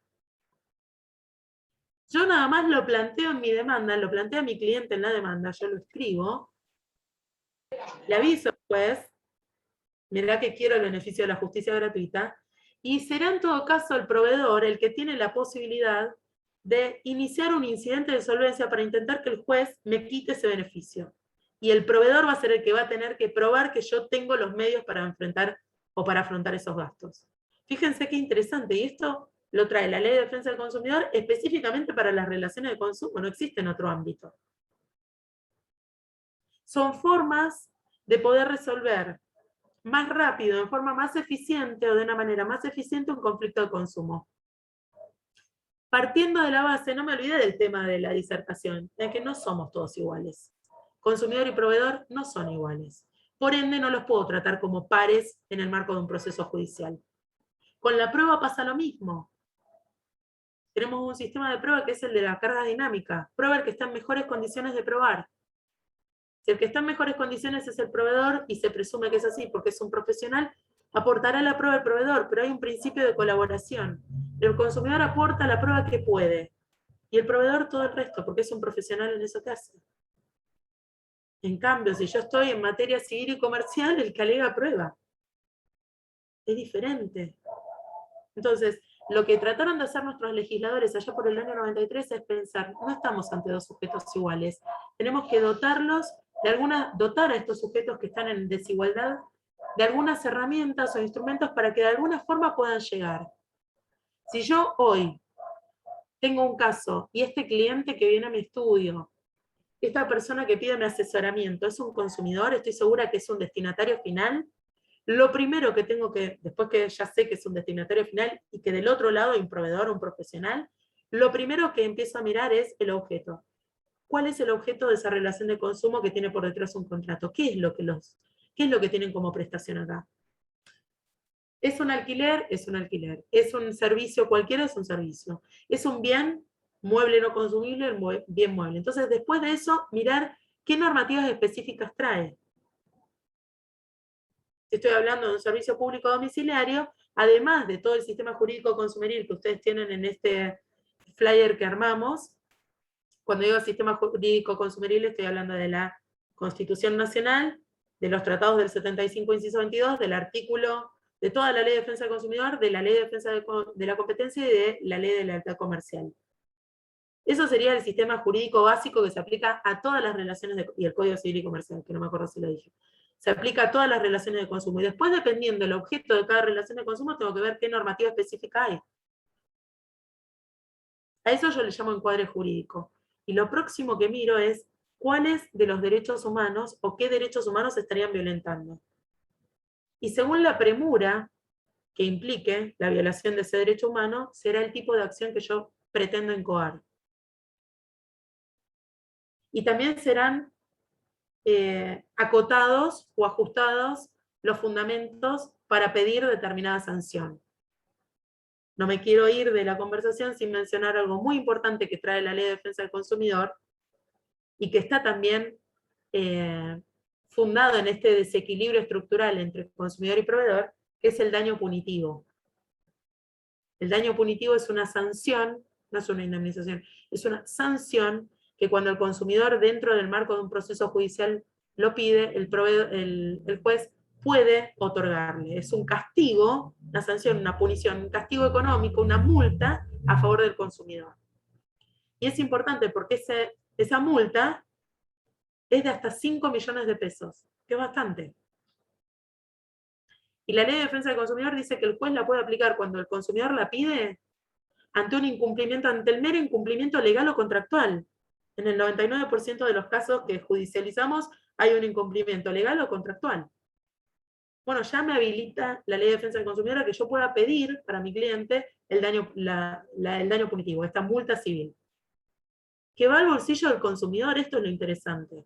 S2: Yo nada más lo planteo en mi demanda, lo planteo a mi cliente en la demanda, yo lo escribo, le aviso al juez, mirá que quiero el beneficio de la justicia gratuita, y será en todo caso el proveedor el que tiene la posibilidad de iniciar un incidente de solvencia para intentar que el juez me quite ese beneficio. Y el proveedor va a ser el que va a tener que probar que yo tengo los medios para enfrentar o para afrontar esos gastos. Fíjense qué interesante, y esto lo trae la Ley de Defensa del Consumidor específicamente para las relaciones de consumo, no existe en otro ámbito. Son formas de poder resolver más rápido, en forma más eficiente o de una manera más eficiente un conflicto de consumo. Partiendo de la base, no me olvidé del tema de la disertación, de que no somos todos iguales. Consumidor y proveedor no son iguales. Por ende, no los puedo tratar como pares en el marco de un proceso judicial. Con la prueba pasa lo mismo. Tenemos un sistema de prueba que es el de la carga dinámica. Prueba el que está en mejores condiciones de probar. Si el que está en mejores condiciones es el proveedor, y se presume que es así porque es un profesional, aportará la prueba el proveedor, pero hay un principio de colaboración. El consumidor aporta la prueba que puede, y el proveedor todo el resto, porque es un profesional en eso que hace. En cambio, si yo estoy en materia civil y comercial, el que alega prueba. Es diferente. Entonces, lo que trataron de hacer nuestros legisladores allá por el año 93 es pensar, no estamos ante dos sujetos iguales, tenemos que dotarlos dotar a estos sujetos que están en desigualdad de algunas herramientas o instrumentos para que de alguna forma puedan llegar. Si yo hoy tengo un caso y este cliente que viene a mi estudio, esta persona que pide mi asesoramiento es un consumidor, estoy segura que es un destinatario final, lo primero que tengo que, después que ya sé que es un destinatario final y que del otro lado hay un proveedor, un profesional, lo primero que empiezo a mirar es el objeto. ¿Cuál es el objeto de esa relación de consumo que tiene por detrás un contrato? ¿Qué es lo que tienen como prestación acá? ¿Es un alquiler? Es un alquiler. ¿Es un servicio cualquiera? Es un servicio. ¿Es un bien mueble no consumible? El bien mueble. Entonces, después de eso, mirar qué normativas específicas trae. Si estoy hablando de un servicio público domiciliario, además de todo el sistema jurídico consumeril que ustedes tienen en este flyer que armamos, cuando digo sistema jurídico consumeril estoy hablando de la Constitución Nacional, de los tratados del 75, inciso 22, del artículo, de toda la Ley de Defensa del Consumidor, de la Ley de Defensa de la Competencia y de la Ley de Lealtad Comercial. Eso sería el sistema jurídico básico que se aplica a todas las relaciones, y el Código Civil y Comercial, que no me acuerdo si lo dije. Se aplica a todas las relaciones de consumo. Y después, dependiendo del objeto de cada relación de consumo, tengo que ver qué normativa específica hay. A eso yo le llamo encuadre jurídico. Y lo próximo que miro es cuáles de los derechos humanos o qué derechos humanos se estarían violentando. Y según la premura que implique la violación de ese derecho humano, será el tipo de acción que yo pretendo incoar. Y también serán acotados o ajustados los fundamentos para pedir determinada sanción. No me quiero ir de la conversación sin mencionar algo muy importante que trae la Ley de Defensa del Consumidor y que está también fundado en este desequilibrio estructural entre consumidor y proveedor, que es el daño punitivo. El daño punitivo es una sanción, no es una indemnización, es una sanción que cuando el consumidor dentro del marco de un proceso judicial lo pide, el juez puede otorgarle. Es un castigo, una sanción, una punición, un castigo económico, una multa a favor del consumidor. Y es importante porque esa multa es de hasta 5 millones de pesos, que es bastante. Y la Ley de Defensa del Consumidor dice que el juez la puede aplicar cuando el consumidor la pide ante un incumplimiento, ante el mero incumplimiento legal o contractual. En el 99% de los casos que judicializamos hay un incumplimiento legal o contractual. Bueno, ya me habilita la Ley de Defensa del Consumidor a que yo pueda pedir para mi cliente el daño punitivo, esta multa civil. Que va al bolsillo del consumidor, esto es lo interesante.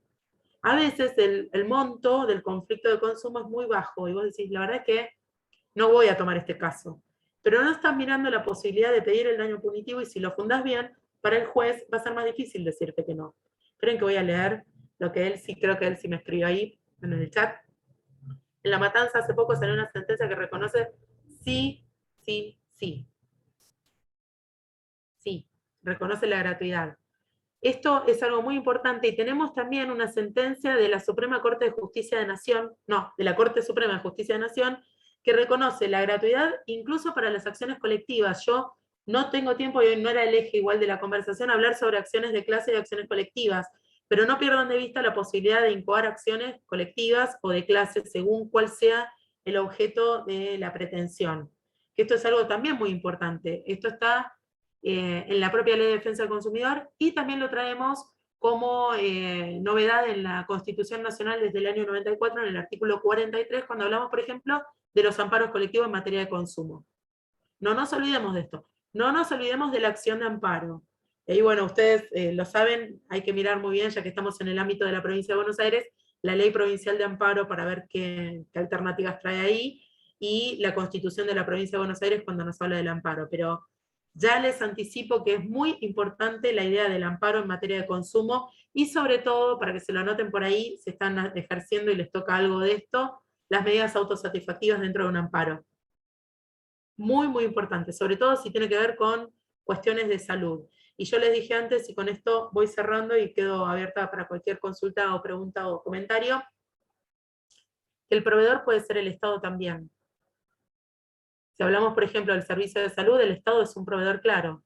S2: A veces el monto del conflicto de consumo es muy bajo, y vos decís, la verdad es que no voy a tomar este caso. Pero no estás mirando la posibilidad de pedir el daño punitivo, y si lo fundás bien, para el juez va a ser más difícil decirte que no. Esperen que voy a leer lo que él sí, creo que él sí me escribió ahí, en el chat. En La Matanza hace poco salió una sentencia que reconoce sí, reconoce la gratuidad. Esto es algo muy importante, y tenemos también una sentencia de la Suprema Corte de Justicia de Nación, de la Corte Suprema de Justicia de Nación, que reconoce la gratuidad incluso para las acciones colectivas. Yo no tengo tiempo, y hoy no era el eje igual de la conversación, hablar sobre acciones de clase y acciones colectivas, pero no pierdan de vista la posibilidad de incoar acciones colectivas o de clase, según cuál sea el objeto de la pretensión. Esto es algo también muy importante. Esto está en la propia Ley de Defensa del Consumidor, y también lo traemos como novedad en la Constitución Nacional desde el año 94, en el artículo 43, cuando hablamos, por ejemplo, de los amparos colectivos en materia de consumo. No nos olvidemos de esto. No nos olvidemos de la acción de amparo. Y bueno, ustedes lo saben, hay que mirar muy bien, ya que estamos en el ámbito de la provincia de Buenos Aires, la Ley Provincial de Amparo, para ver qué alternativas trae ahí, y la Constitución de la provincia de Buenos Aires cuando nos habla del amparo. Pero ya les anticipo que es muy importante la idea del amparo en materia de consumo, y sobre todo, para que se lo anoten por ahí, se están ejerciendo y les toca algo de esto, las medidas autosatisfactivas dentro de un amparo. Muy, muy importante, sobre todo si tiene que ver con cuestiones de salud. Y yo les dije antes, y con esto voy cerrando y quedo abierta para cualquier consulta o pregunta o comentario, que el proveedor puede ser el Estado también. Si hablamos, por ejemplo, del servicio de salud, el Estado es un proveedor claro.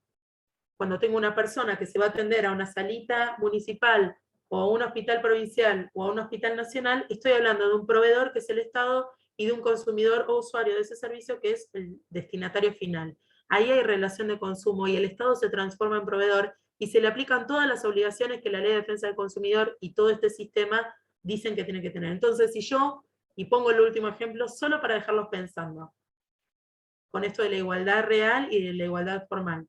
S2: Cuando tengo una persona que se va a atender a una salita municipal, o a un hospital provincial, o a un hospital nacional, estoy hablando de un proveedor que es el Estado, y de un consumidor o usuario de ese servicio que es el destinatario final. Ahí hay relación de consumo, y el Estado se transforma en proveedor, y se le aplican todas las obligaciones que la Ley de Defensa del Consumidor y todo este sistema dicen que tiene que tener. Entonces, si yo, y pongo el último ejemplo, solo para dejarlos pensando, con esto de la igualdad real y de la igualdad formal.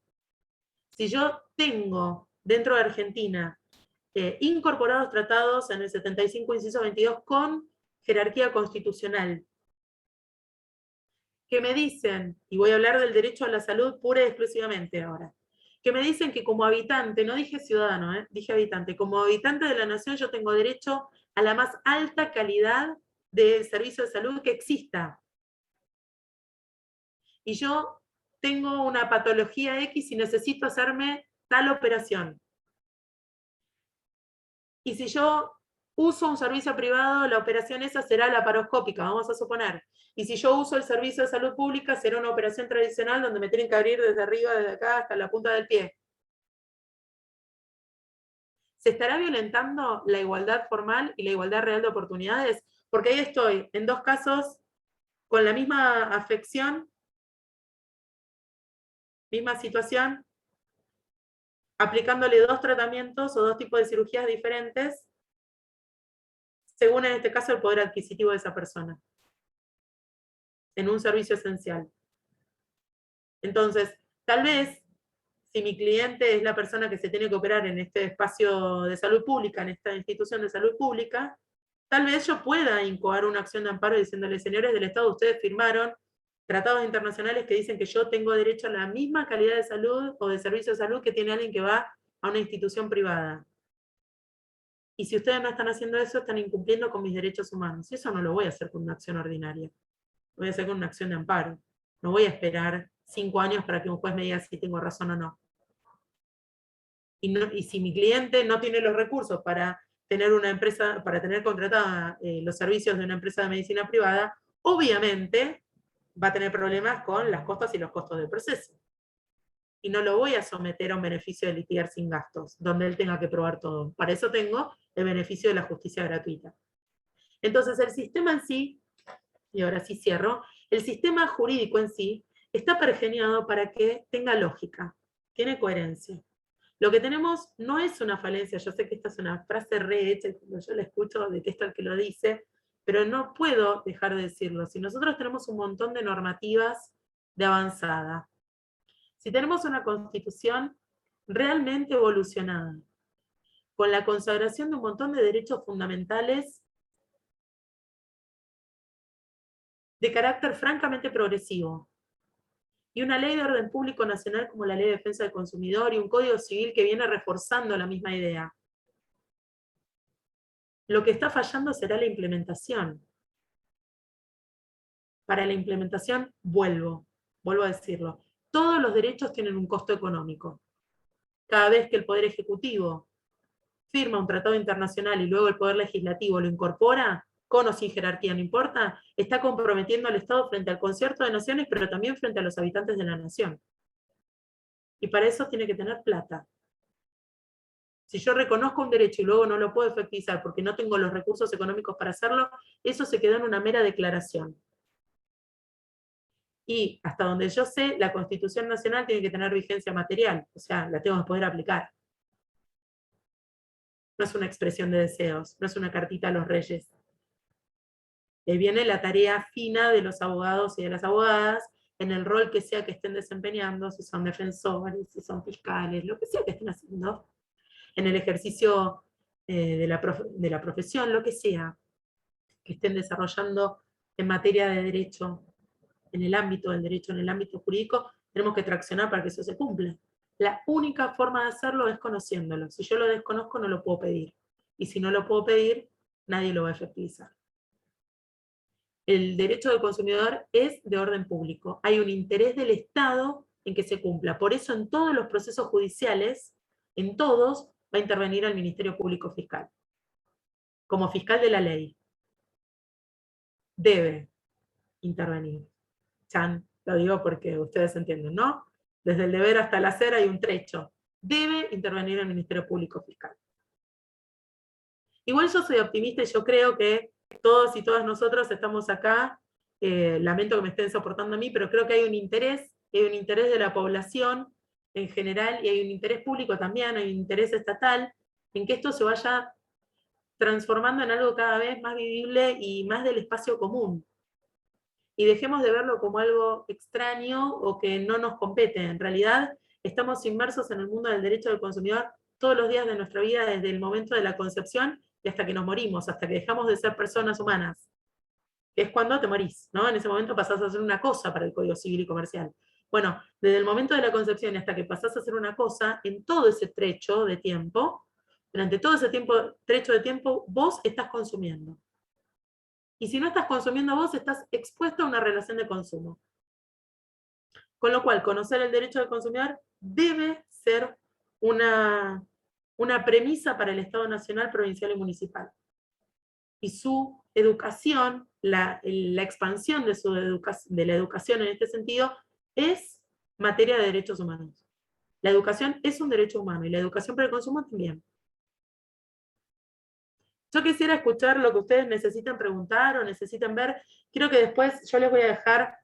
S2: Si yo tengo dentro de Argentina incorporados tratados en el 75, inciso 22, con jerarquía constitucional, que me dicen, y voy a hablar del derecho a la salud pura y exclusivamente ahora, que me dicen que como habitante, no dije ciudadano, dije habitante, como habitante de la nación yo tengo derecho a la más alta calidad de servicio de salud que exista. Y yo tengo una patología X y necesito hacerme tal operación. Y si yo uso un servicio privado, la operación esa será laparoscópica, vamos a suponer. Y si yo uso el servicio de salud pública, será una operación tradicional donde me tienen que abrir desde arriba, desde acá, hasta la punta del pie. ¿Se estará violentando la igualdad formal y la igualdad real de oportunidades? Porque ahí estoy, en dos casos, con la misma afección, misma situación, aplicándole dos tratamientos o dos tipos de cirugías diferentes, según en este caso el poder adquisitivo de esa persona, en un servicio esencial. Entonces, tal vez, si mi cliente es la persona que se tiene que operar en este espacio de salud pública, en esta institución de salud pública, tal vez yo pueda incoar una acción de amparo diciéndole, señores del Estado, ustedes firmaron tratados internacionales que dicen que yo tengo derecho a la misma calidad de salud o de servicio de salud que tiene alguien que va a una institución privada. Y si ustedes no están haciendo eso, están incumpliendo con mis derechos humanos. Y eso no lo voy a hacer con una acción ordinaria. Lo voy a hacer con una acción de amparo. No voy a esperar 5 años para que un juez me diga si tengo razón o no. Y si mi cliente no tiene los recursos para tener una empresa, para tener contratada los servicios de una empresa de medicina privada, obviamente va a tener problemas con las costas y los costos del proceso. Y no lo voy a someter a un beneficio de litigar sin gastos, donde él tenga que probar todo. Para eso tengo el beneficio de la justicia gratuita. Entonces el sistema en sí, y ahora sí cierro, el sistema jurídico en sí está pergeñado para que tenga lógica, tiene coherencia. Lo que tenemos no es una falencia, yo sé que esta es una frase rehecha, y cuando yo la escucho detesto al que lo dice, pero no puedo dejar de decirlo. Si nosotros tenemos un montón de normativas de avanzada, si tenemos una constitución realmente evolucionada, con la consagración de un montón de derechos fundamentales de carácter francamente progresivo, y una ley de orden público nacional como la Ley de Defensa del Consumidor y un Código Civil que viene reforzando la misma idea, lo que está fallando será la implementación. Para la implementación, vuelvo a decirlo, todos los derechos tienen un costo económico. Cada vez que el Poder Ejecutivo firma un tratado internacional y luego el Poder Legislativo lo incorpora, con o sin jerarquía, no importa, está comprometiendo al Estado frente al concierto de naciones, pero también frente a los habitantes de la nación. Y para eso tiene que tener plata. Si yo reconozco un derecho y luego no lo puedo efectivizar porque no tengo los recursos económicos para hacerlo, eso se quedó en una mera declaración. Y hasta donde yo sé, la Constitución Nacional tiene que tener vigencia material, o sea, la tengo que poder aplicar. No es una expresión de deseos, no es una cartita a los reyes. Ahí viene la tarea fina de los abogados y de las abogadas, en el rol que sea que estén desempeñando, si son defensores, si son fiscales, lo que sea que estén haciendo, en el ejercicio de la profesión, lo que sea que estén desarrollando en materia de derecho, en el ámbito del derecho, en el ámbito jurídico, tenemos que traccionar para que eso se cumpla. La única forma de hacerlo es conociéndolo. Si yo lo desconozco, no lo puedo pedir. Y si no lo puedo pedir, nadie lo va a efectivizar. El derecho del consumidor es de orden público. Hay un interés del Estado en que se cumpla. Por eso en todos los procesos judiciales, en todos, va a intervenir el Ministerio Público Fiscal. Como fiscal de la ley. Debe intervenir. Chan, lo digo porque ustedes entienden, ¿no? Desde el deber hasta el hacer hay un trecho. Debe intervenir el Ministerio Público Fiscal. Igual yo soy optimista y yo creo que todos y todas nosotros estamos acá, lamento que me estén soportando a mí, pero creo que hay un interés de la población en general, y hay un interés público también, hay un interés estatal, en que esto se vaya transformando en algo cada vez más vivible y más del espacio común. Y dejemos de verlo como algo extraño o que no nos compete. En realidad, estamos inmersos en el mundo del derecho del consumidor todos los días de nuestra vida, desde el momento de la concepción y hasta que nos morimos, hasta que dejamos de ser personas humanas. Que es cuando te morís, ¿no? En ese momento pasás a hacer una cosa para el Código Civil y Comercial. Bueno, desde el momento de la concepción hasta que pasás a hacer una cosa, en todo ese trecho de tiempo, durante todo ese trecho de tiempo, vos estás consumiendo. Y si no estás consumiendo vos, estás expuesto a una relación de consumo. Con lo cual, conocer el derecho del consumidor debe ser una premisa para el Estado nacional, provincial y municipal. Y su educación, la expansión de la educación en este sentido, es materia de derechos humanos. La educación es un derecho humano, y la educación para el consumo también. Yo quisiera escuchar lo que ustedes necesitan preguntar o necesitan ver. Quiero que después, yo les voy a dejar,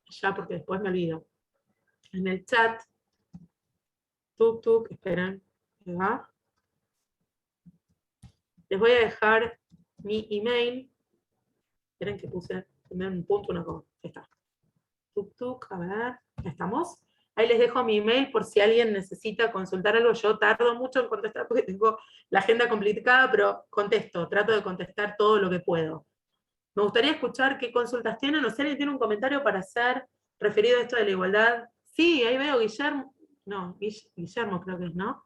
S2: ya porque después me olvido, en el chat, esperen, ¿va? Les voy a dejar mi email. Esperen que puse un punto, una cosa. Ahí está. A ver, ¿ya estamos? Ahí les dejo mi email por si alguien necesita consultar algo. Yo tardo mucho en contestar porque tengo la agenda complicada, pero contesto, trato de contestar todo lo que puedo. Me gustaría escuchar qué consultas tienen, o si alguien tiene un comentario para hacer referido a esto de la igualdad. Sí, ahí veo Guillermo. No, Guillermo creo que es, ¿no?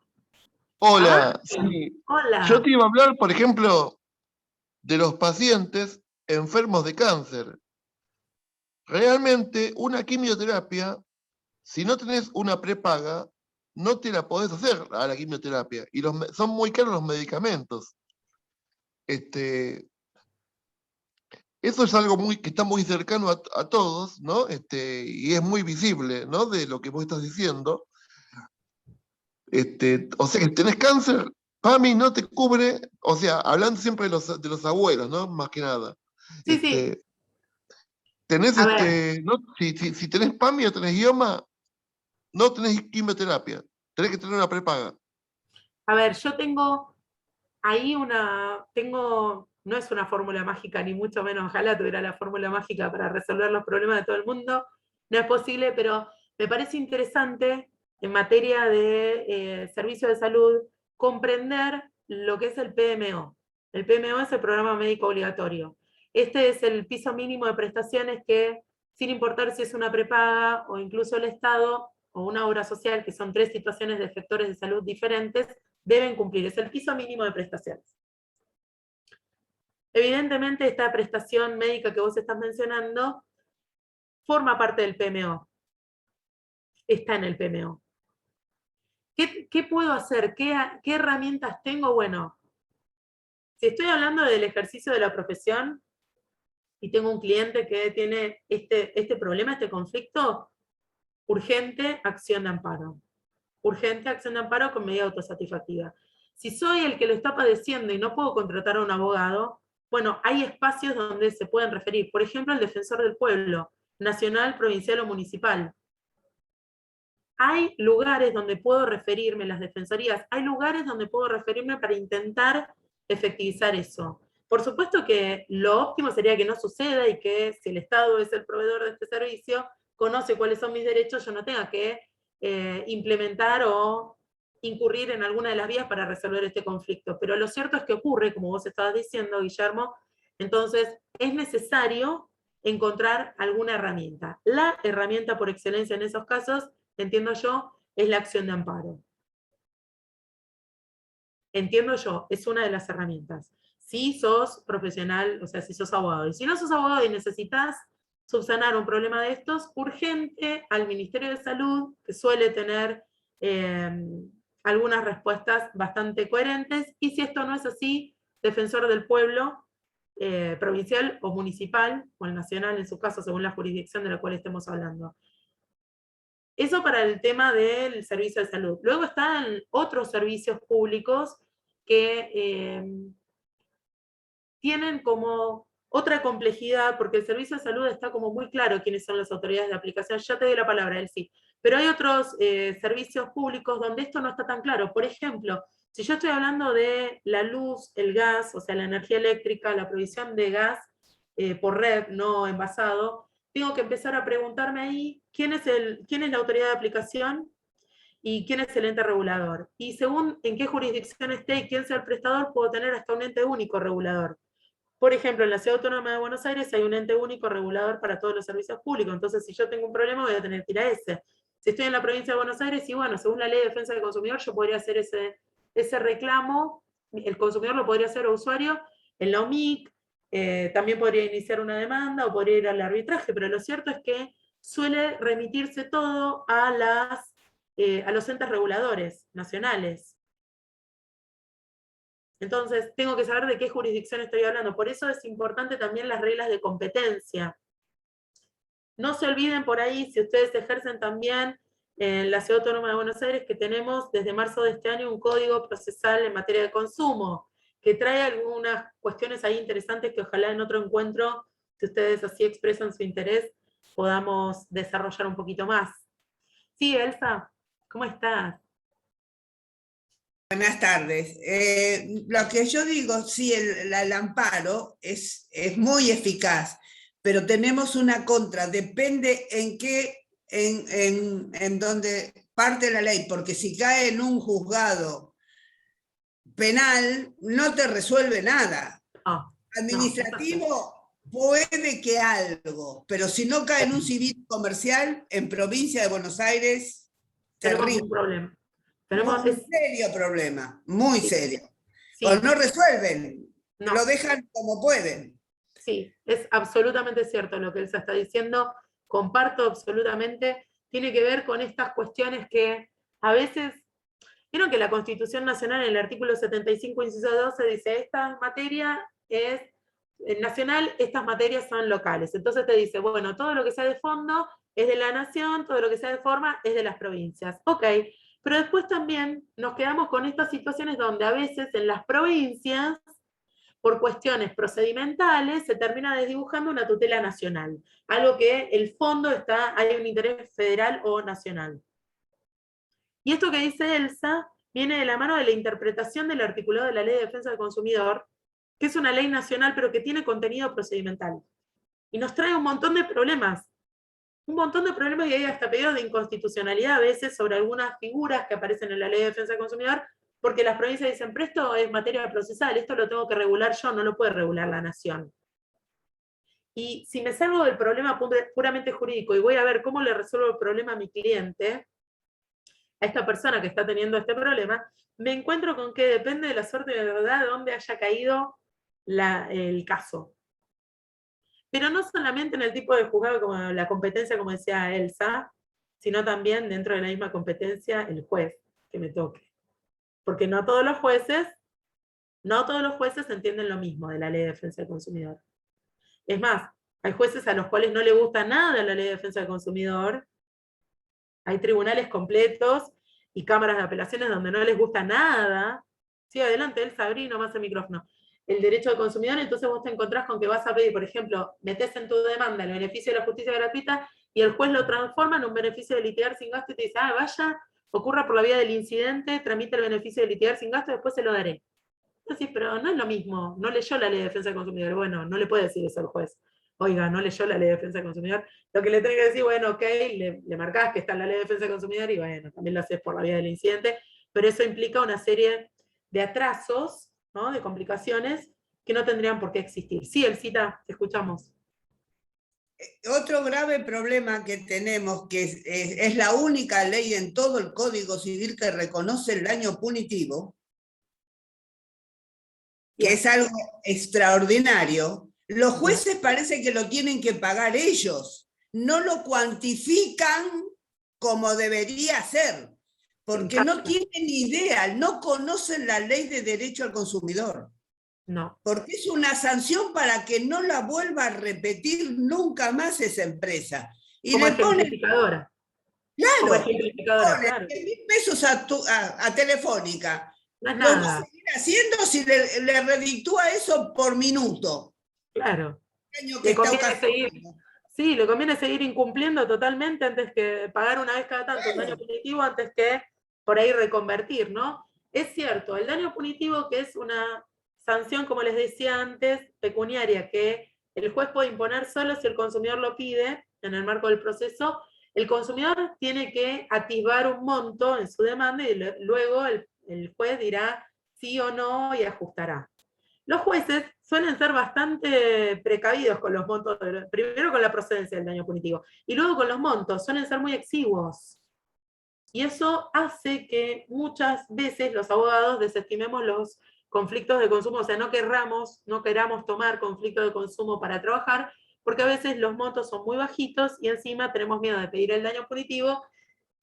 S5: Hola,
S2: sí. Hola.
S5: Yo te iba a hablar, por ejemplo, de los pacientes enfermos de cáncer. Realmente una quimioterapia, si no tenés una prepaga, no te la podés hacer a la quimioterapia. Y son muy caros los medicamentos. Eso es algo que está muy cercano a todos, ¿no? Y es muy visible, ¿no? De lo que vos estás diciendo. O sea, que tenés cáncer, PAMI no te cubre, o sea, hablando siempre de los abuelos, ¿no? Más que nada.
S2: Sí, sí.
S5: Tenés, ¿no? Si tenés PAMI o tenés IOMA, no tenés quimioterapia. Tenés que tener una prepaga.
S2: A ver, yo tengo ahí no es una fórmula mágica, ni mucho menos, ojalá tuviera la fórmula mágica para resolver los problemas de todo el mundo, no es posible, pero me parece interesante en materia de servicio de salud comprender lo que es el PMO. El PMO es el Programa Médico Obligatorio. Este es el piso mínimo de prestaciones que, sin importar si es una prepaga o incluso el Estado o una obra social, que son 3 situaciones de efectores de salud diferentes, deben cumplir. Es el piso mínimo de prestaciones. Evidentemente, esta prestación médica que vos estás mencionando forma parte del PMO. Está en el PMO. ¿Qué puedo hacer? ¿Qué herramientas tengo? Bueno, si estoy hablando del ejercicio de la profesión y tengo un cliente que tiene este problema, este conflicto, urgente acción de amparo. Urgente acción de amparo con medida autosatisfactiva. Si soy el que lo está padeciendo y no puedo contratar a un abogado, bueno, hay espacios donde se pueden referir. Por ejemplo, el defensor del pueblo, nacional, provincial o municipal. Hay lugares donde puedo referirme, las defensorías, hay lugares donde puedo referirme para intentar efectivizar eso. Por supuesto que lo óptimo sería que no suceda y que si el Estado es el proveedor de este servicio, conoce cuáles son mis derechos, yo no tenga que implementar o incurrir en alguna de las vías para resolver este conflicto. Pero lo cierto es que ocurre, como vos estabas diciendo, Guillermo, entonces es necesario encontrar alguna herramienta. La herramienta por excelencia en esos casos, entiendo yo, es la acción de amparo. Entiendo yo, es una de las herramientas. Si sos profesional, o sea, si sos abogado. Y si no sos abogado y necesitas subsanar un problema de estos, urgente al Ministerio de Salud, que suele tener algunas respuestas bastante coherentes, y si esto no es así, defensor del pueblo, provincial o municipal, o el nacional en su caso, según la jurisdicción de la cual estemos hablando. Eso para el tema del servicio de salud. Luego están otros servicios públicos que tienen como otra complejidad, porque el servicio de salud está como muy claro quiénes son las autoridades de aplicación. Ya te doy la palabra, Elsie. Pero hay otros servicios públicos donde esto no está tan claro. Por ejemplo, si yo estoy hablando de la luz, el gas, o sea, la energía eléctrica, la provisión de gas por red, no envasado, tengo que empezar a preguntarme ahí quién es la autoridad de aplicación y quién es el ente regulador. Y según en qué jurisdicción esté y quién sea el prestador, puedo tener hasta un ente único regulador. Por ejemplo, en la Ciudad Autónoma de Buenos Aires hay un ente único regulador para todos los servicios públicos, entonces si yo tengo un problema voy a tener que ir a ese. Si estoy en la provincia de Buenos Aires, y bueno, según la Ley de Defensa del Consumidor, yo podría hacer ese reclamo, el consumidor lo podría hacer o usuario, en la OMIC, también podría iniciar una demanda o podría ir al arbitraje, pero lo cierto es que suele remitirse todo a los entes reguladores nacionales. Entonces, tengo que saber de qué jurisdicción estoy hablando. Por eso es importante también las reglas de competencia. No se olviden por ahí, si ustedes ejercen también en la Ciudad Autónoma de Buenos Aires, que tenemos desde marzo de este año un código procesal en materia de consumo, que trae algunas cuestiones ahí interesantes que ojalá en otro encuentro, si ustedes así expresan su interés, podamos desarrollar un poquito más. Sí, Elsa, ¿cómo estás?
S4: Buenas tardes. Lo que yo digo, sí, el amparo es muy eficaz, pero tenemos una contra, depende en dónde parte la ley, porque si cae en un juzgado penal, no te resuelve nada. Administrativo puede que algo, pero si no cae en un civil comercial, en provincia de Buenos Aires,
S2: tenemos un problema.
S4: Tenemos un serio problema, muy serio.
S2: Sí.
S4: O no resuelven, lo dejan como pueden.
S2: Sí, es absolutamente cierto lo que Elsa está diciendo, comparto absolutamente, tiene que ver con estas cuestiones que a veces, vieron que la Constitución Nacional en el artículo 75, inciso 12, dice, esta materia es nacional, estas materias son locales. Entonces te dice, bueno, todo lo que sea de fondo es de la nación, todo lo que sea de forma es de las provincias. Ok. Pero después también nos quedamos con estas situaciones donde a veces en las provincias, por cuestiones procedimentales, se termina desdibujando una tutela nacional. Algo que el fondo hay un interés federal o nacional. Y esto que dice Elsa viene de la mano de la interpretación del articulado de la Ley de Defensa del Consumidor, que es una ley nacional, pero que tiene contenido procedimental. Y nos trae un montón de problemas. Un montón de problemas, y hay hasta pedidos de inconstitucionalidad a veces sobre algunas figuras que aparecen en la Ley de Defensa del Consumidor, porque las provincias dicen, pero esto es materia procesal, esto lo tengo que regular yo, no lo puede regular la nación. Y si me salgo del problema puramente jurídico y voy a ver cómo le resuelvo el problema a mi cliente, a esta persona que está teniendo este problema, me encuentro con que depende de la suerte de verdad de dónde haya caído el caso. Pero no solamente en el tipo de juzgado como la competencia, como decía Elsa, sino también dentro de la misma competencia el juez que me toque. Porque no todos los jueces entienden lo mismo de la Ley de Defensa del Consumidor. Es más, hay jueces a los cuales no le gusta nada de la Ley de Defensa del Consumidor, hay tribunales completos y cámaras de apelaciones donde no les gusta nada. Sí, adelante, Elsa, abrí nomás el micrófono. El derecho del consumidor, entonces vos te encontrás con que vas a pedir, por ejemplo, metés en tu demanda el beneficio de la justicia gratuita y el juez lo transforma en un beneficio de litigar sin gasto y te dice, vaya, ocurra por la vía del incidente, tramite el beneficio de litigar sin gasto y después se lo daré. Entonces, pero no es lo mismo, no leyó la Ley de Defensa del Consumidor. Bueno, no le puede decir eso al juez. Oiga, no leyó la Ley de Defensa del Consumidor. Lo que le tenés que decir, bueno, ok, le marcás que está en la Ley de Defensa del Consumidor y bueno, también lo haces por la vía del incidente, pero eso implica una serie de atrasos, ¿no? De complicaciones que no tendrían por qué existir. Sí, Elcita, te escuchamos.
S4: Otro grave problema que tenemos, que es la única ley en todo el Código Civil que reconoce el daño punitivo, que es algo extraordinario. Los jueces parece que lo tienen que pagar ellos, no lo cuantifican como debería ser, porque no tienen idea, no conocen la ley de derecho al consumidor.
S2: No.
S4: Porque es una sanción para que no la vuelva a repetir nunca más esa empresa. Y
S2: como
S4: le ponen,
S2: ejemplificadora.
S4: claro,
S2: como ejemplificadora,
S4: claro. 10.000 pesos a Telefónica.
S2: No es
S4: Lo va a
S2: nada.
S4: seguir haciendo si le reditúa eso por minuto.
S2: Claro.
S4: Que
S2: Le conviene seguir, sí, le conviene seguir incumpliendo totalmente antes que pagar una vez cada tanto un daño punitivo antes que por ahí reconvertir, ¿no? Es cierto, el daño punitivo, que es una sanción, como les decía antes, pecuniaria, que el juez puede imponer solo si el consumidor lo pide en el marco del proceso, el consumidor tiene que atisbar un monto en su demanda y luego el juez dirá sí o no y ajustará. Los jueces suelen ser bastante precavidos con los montos, primero con la procedencia del daño punitivo, y luego con los montos, suelen ser muy exiguos. Y eso hace que muchas veces los abogados desestimemos los conflictos de consumo, o sea, no queramos tomar conflictos de consumo para trabajar, porque a veces los montos son muy bajitos y encima tenemos miedo de pedir el daño punitivo,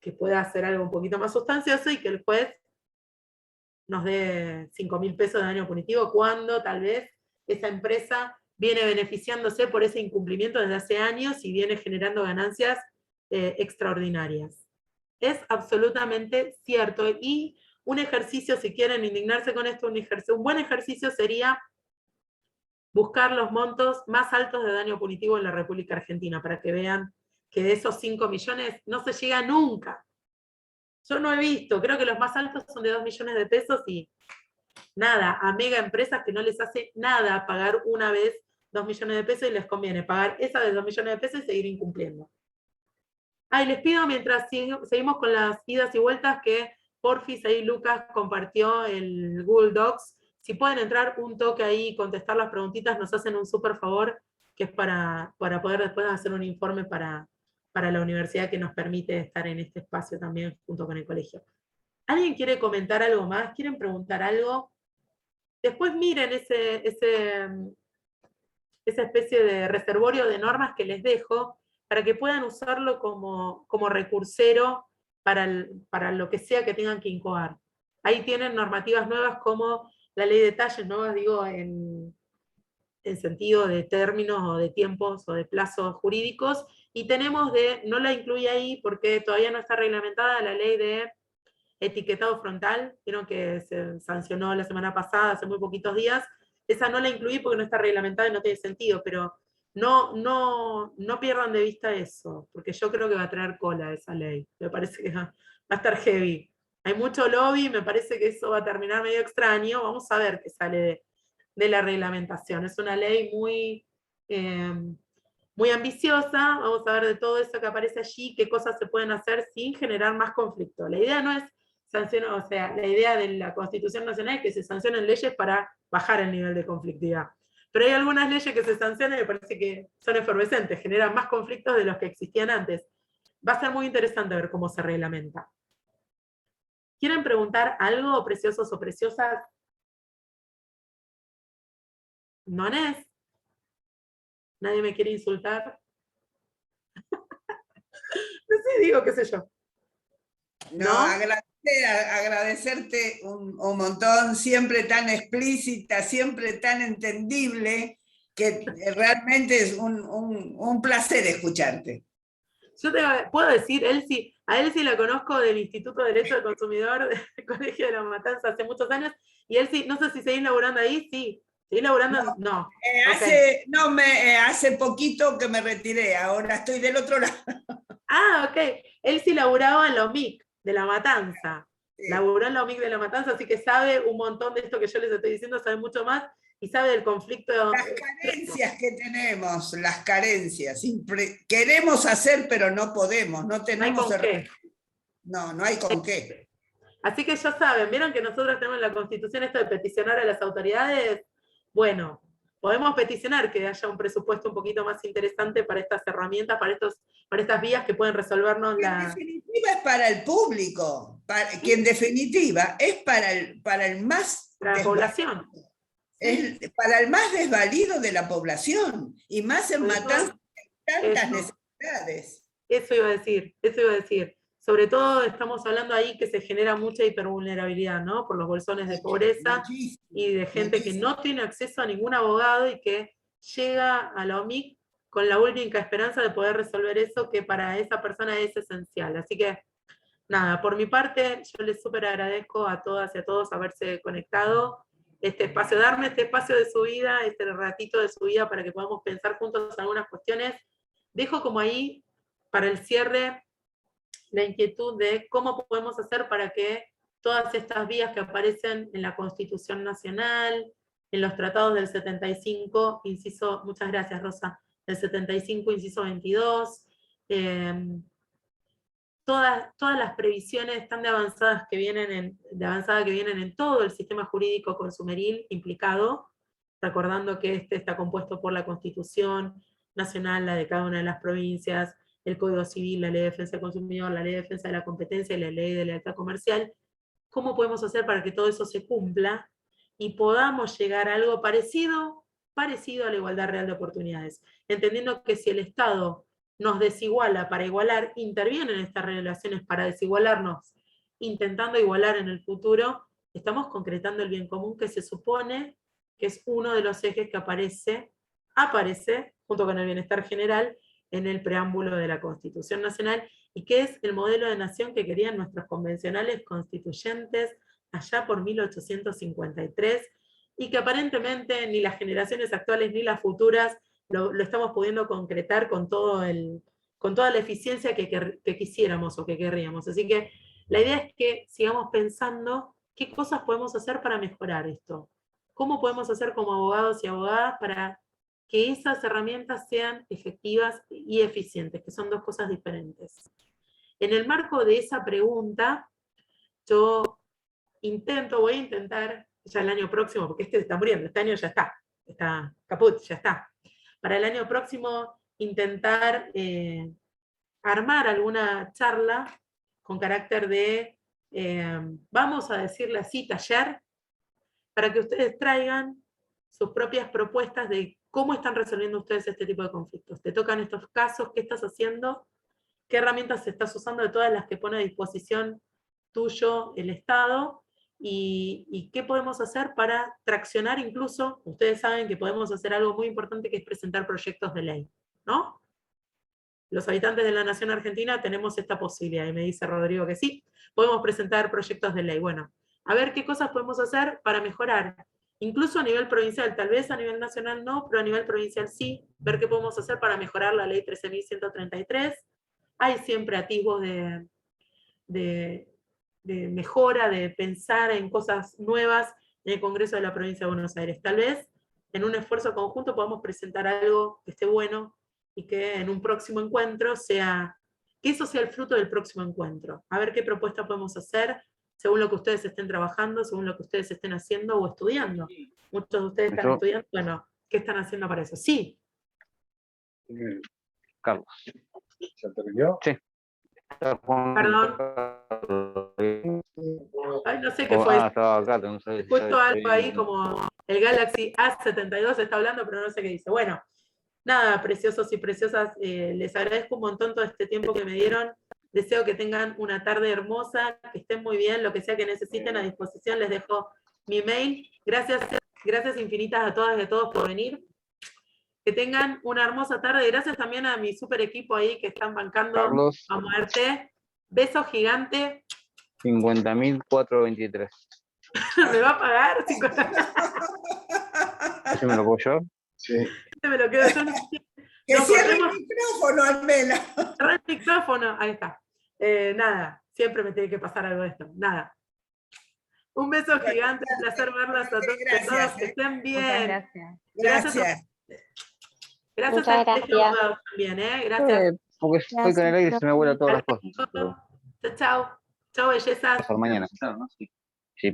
S2: que pueda hacer algo un poquito más sustancioso y que el juez nos dé 5.000 pesos de daño punitivo, cuando tal vez esa empresa viene beneficiándose por ese incumplimiento desde hace años y viene generando ganancias extraordinarias. Es absolutamente cierto, y un ejercicio, si quieren indignarse con esto, un buen ejercicio sería buscar los montos más altos de daño punitivo en la República Argentina, para que vean que de esos 5 millones no se llega nunca. Yo no he visto, creo que los más altos son de 2 millones de pesos y nada, a mega empresas que no les hace nada pagar una vez 2 millones de pesos y les conviene pagar esa de 2 millones de pesos y seguir incumpliendo. Y les pido, mientras seguimos con las idas y vueltas, que porfis ahí Lucas compartió el Google Docs. Si pueden entrar un toque ahí y contestar las preguntitas, nos hacen un súper favor, que es para poder después hacer un informe para la universidad que nos permite estar en este espacio también junto con el colegio. ¿Alguien quiere comentar algo más? ¿Quieren preguntar algo? Después miren esa especie de reservorio de normas que les dejo, para que puedan usarlo como recursero para lo que sea que tengan que incoar. Ahí tienen normativas nuevas como la ley de detalles, nuevas digo en sentido de términos o de tiempos o de plazos jurídicos, y tenemos no la incluí ahí porque todavía no está reglamentada la ley de etiquetado frontal, vieron que se sancionó la semana pasada, hace muy poquitos días. Esa no la incluí porque no está reglamentada y no tiene sentido, pero no pierdan de vista eso, porque yo creo que va a traer cola esa ley. Me parece que va a estar heavy. hay mucho lobby, me parece que eso va a terminar medio extraño. Vamos a ver qué sale de la reglamentación. Es una ley muy, muy ambiciosa. Vamos a ver de todo eso que aparece allí, qué cosas se pueden hacer sin generar más conflicto. La idea no es sancionar, o sea, la idea de la Constitución Nacional es que se sancionen leyes para bajar el nivel de conflictividad. Pero hay algunas leyes que se sancionan y me parece que son efervescentes, generan más conflictos de los que existían antes. Va a ser muy interesante ver cómo se reglamenta. ¿Quieren preguntar algo, preciosos o preciosas? ¿No es? ¿Nadie me quiere insultar? No sé, digo, qué sé yo.
S4: No, agradecerte un montón, siempre tan explícita, siempre tan entendible, que realmente es un placer escucharte.
S2: Yo puedo decir, a él sí la conozco del Instituto de Derecho del Consumidor del Colegio de la Matanza hace muchos años, y él sí, no sé si seguís laburando ahí, sí. ¿Seguís laburando? No.
S4: Hace poquito que me retiré, ahora estoy del otro lado.
S2: Ah, ok. Él sí laburaba en la OMIC de la Matanza.
S4: Sí.
S2: Laburó en la OMIC de la Matanza, así que sabe un montón de esto que yo les estoy diciendo, sabe mucho más, y sabe del conflicto.
S4: Las carencias que tenemos, las carencias. Queremos hacer, pero no podemos, no tenemos...
S2: No hay con qué.
S4: No hay con qué.
S2: Así que ya saben, ¿vieron que nosotros tenemos en la Constitución esto de peticionar a las autoridades? Bueno, podemos peticionar que haya un presupuesto un poquito más interesante para estas herramientas, para estas vías que pueden resolvernos
S4: En definitiva es para el público, que en definitiva es para el más...
S2: Para la población.
S4: Es para el más desvalido de la población, y más en Matanza tantas necesidades.
S2: Eso iba a decir. Sobre todo estamos hablando ahí que se genera mucha hipervulnerabilidad, ¿no? Por los bolsones de pobreza y de gente que no tiene acceso a ningún abogado y que llega a la OMIC con la única esperanza de poder resolver eso que para esa persona es esencial. Así que, nada, por mi parte, yo les súper agradezco a todas y a todos haberse conectado, darme este espacio de su vida, este ratito de su vida para que podamos pensar juntos algunas cuestiones. Dejo como ahí, para el cierre, la inquietud de cómo podemos hacer para que todas estas vías que aparecen en la Constitución Nacional, en los tratados del 75, inciso, muchas gracias Rosa, del 75, inciso 22, todas las previsiones tan de avanzada que vienen en todo el sistema jurídico consumeril implicado, recordando que está compuesto por la Constitución Nacional, la de cada una de las provincias, el Código Civil, la Ley de Defensa del Consumidor, la Ley de Defensa de la Competencia y la Ley de Lealtad Comercial. ¿Cómo podemos hacer para que todo eso se cumpla y podamos llegar a algo parecido a la igualdad real de oportunidades? Entendiendo que si el Estado nos desiguala para igualar, interviene en estas relaciones para desigualarnos, intentando igualar en el futuro, estamos concretando el bien común que se supone que es uno de los ejes que aparece junto con el bienestar general en el preámbulo de la Constitución Nacional, y que es el modelo de nación que querían nuestros convencionales constituyentes allá por 1853, y que aparentemente ni las generaciones actuales ni las futuras lo estamos pudiendo concretar con toda la eficiencia que quisiéramos o que querríamos. Así que la idea es que sigamos pensando qué cosas podemos hacer para mejorar esto. ¿Cómo podemos hacer como abogados y abogadas para que esas herramientas sean efectivas y eficientes, que son dos cosas diferentes? En el marco de esa pregunta, yo voy a intentar, ya el año próximo, porque este está muriendo, este año ya está caput, ya está. Para el año próximo, intentar armar alguna charla con carácter de, vamos a decirle así, taller, para que ustedes traigan sus propias propuestas de cómo están resolviendo ustedes este tipo de conflictos. Te tocan estos casos, ¿qué estás haciendo? ¿Qué herramientas estás usando de todas las que pone a disposición tuyo el Estado? ¿Y qué podemos hacer para traccionar incluso? Ustedes saben que podemos hacer algo muy importante, que es presentar proyectos de ley, ¿no? Los habitantes de la Nación Argentina tenemos esta posibilidad, y me dice Rodrigo que sí, podemos presentar proyectos de ley. Bueno, a ver qué cosas podemos hacer para mejorar, incluso a nivel provincial, tal vez a nivel nacional no, pero a nivel provincial sí, ver qué podemos hacer para mejorar la ley 13.133. Hay siempre atisbos de mejora, de pensar en cosas nuevas en el Congreso de la Provincia de Buenos Aires. Tal vez en un esfuerzo conjunto podamos presentar algo que esté bueno y que en un próximo encuentro que eso sea el fruto del próximo encuentro. A ver qué propuesta podemos hacer según lo que ustedes estén trabajando, según lo que ustedes estén haciendo o estudiando. Muchos de ustedes están estudiando, bueno, ¿qué están haciendo para eso? Sí.
S6: Carlos.
S7: ¿Se terminó?
S6: Sí.
S2: Perdón. Ay, no sé qué fue.
S6: Estaba acá, no sé.
S2: Justo algo ahí como el Galaxy A72 está hablando, pero no sé qué dice. Bueno, nada, preciosos y preciosas, les agradezco un montón todo este tiempo que me dieron. Deseo que tengan una tarde hermosa, que estén muy bien, lo que sea que necesiten a disposición, les dejo mi mail. Gracias infinitas a todas y a todos por venir. Que tengan una hermosa tarde. Gracias también a mi super equipo ahí que están bancando
S6: Carlos.
S2: a muerte. Beso gigante.
S6: 50.423.
S2: ¿Me va a pagar?
S6: ¿Ese me lo puedo llevar?
S7: Sí.
S2: Me lo quedo yo.
S4: Que cierre el micrófono, Almela.
S2: Cerra el micrófono. Ahí está. Nada, siempre me tiene que pasar algo de esto. Nada. Un beso gigante, un placer verlas a todos.
S4: Gracias.
S2: Que estén bien.
S3: Muchas gracias.
S4: Gracias.
S2: Gracias
S3: Muchas
S2: al colegio de abogados también, Gracias.
S6: Porque estoy con el aire y se me vuelan todas las cosas.
S2: Chao. Chao, bellezas.
S6: Hasta mañana. Sí.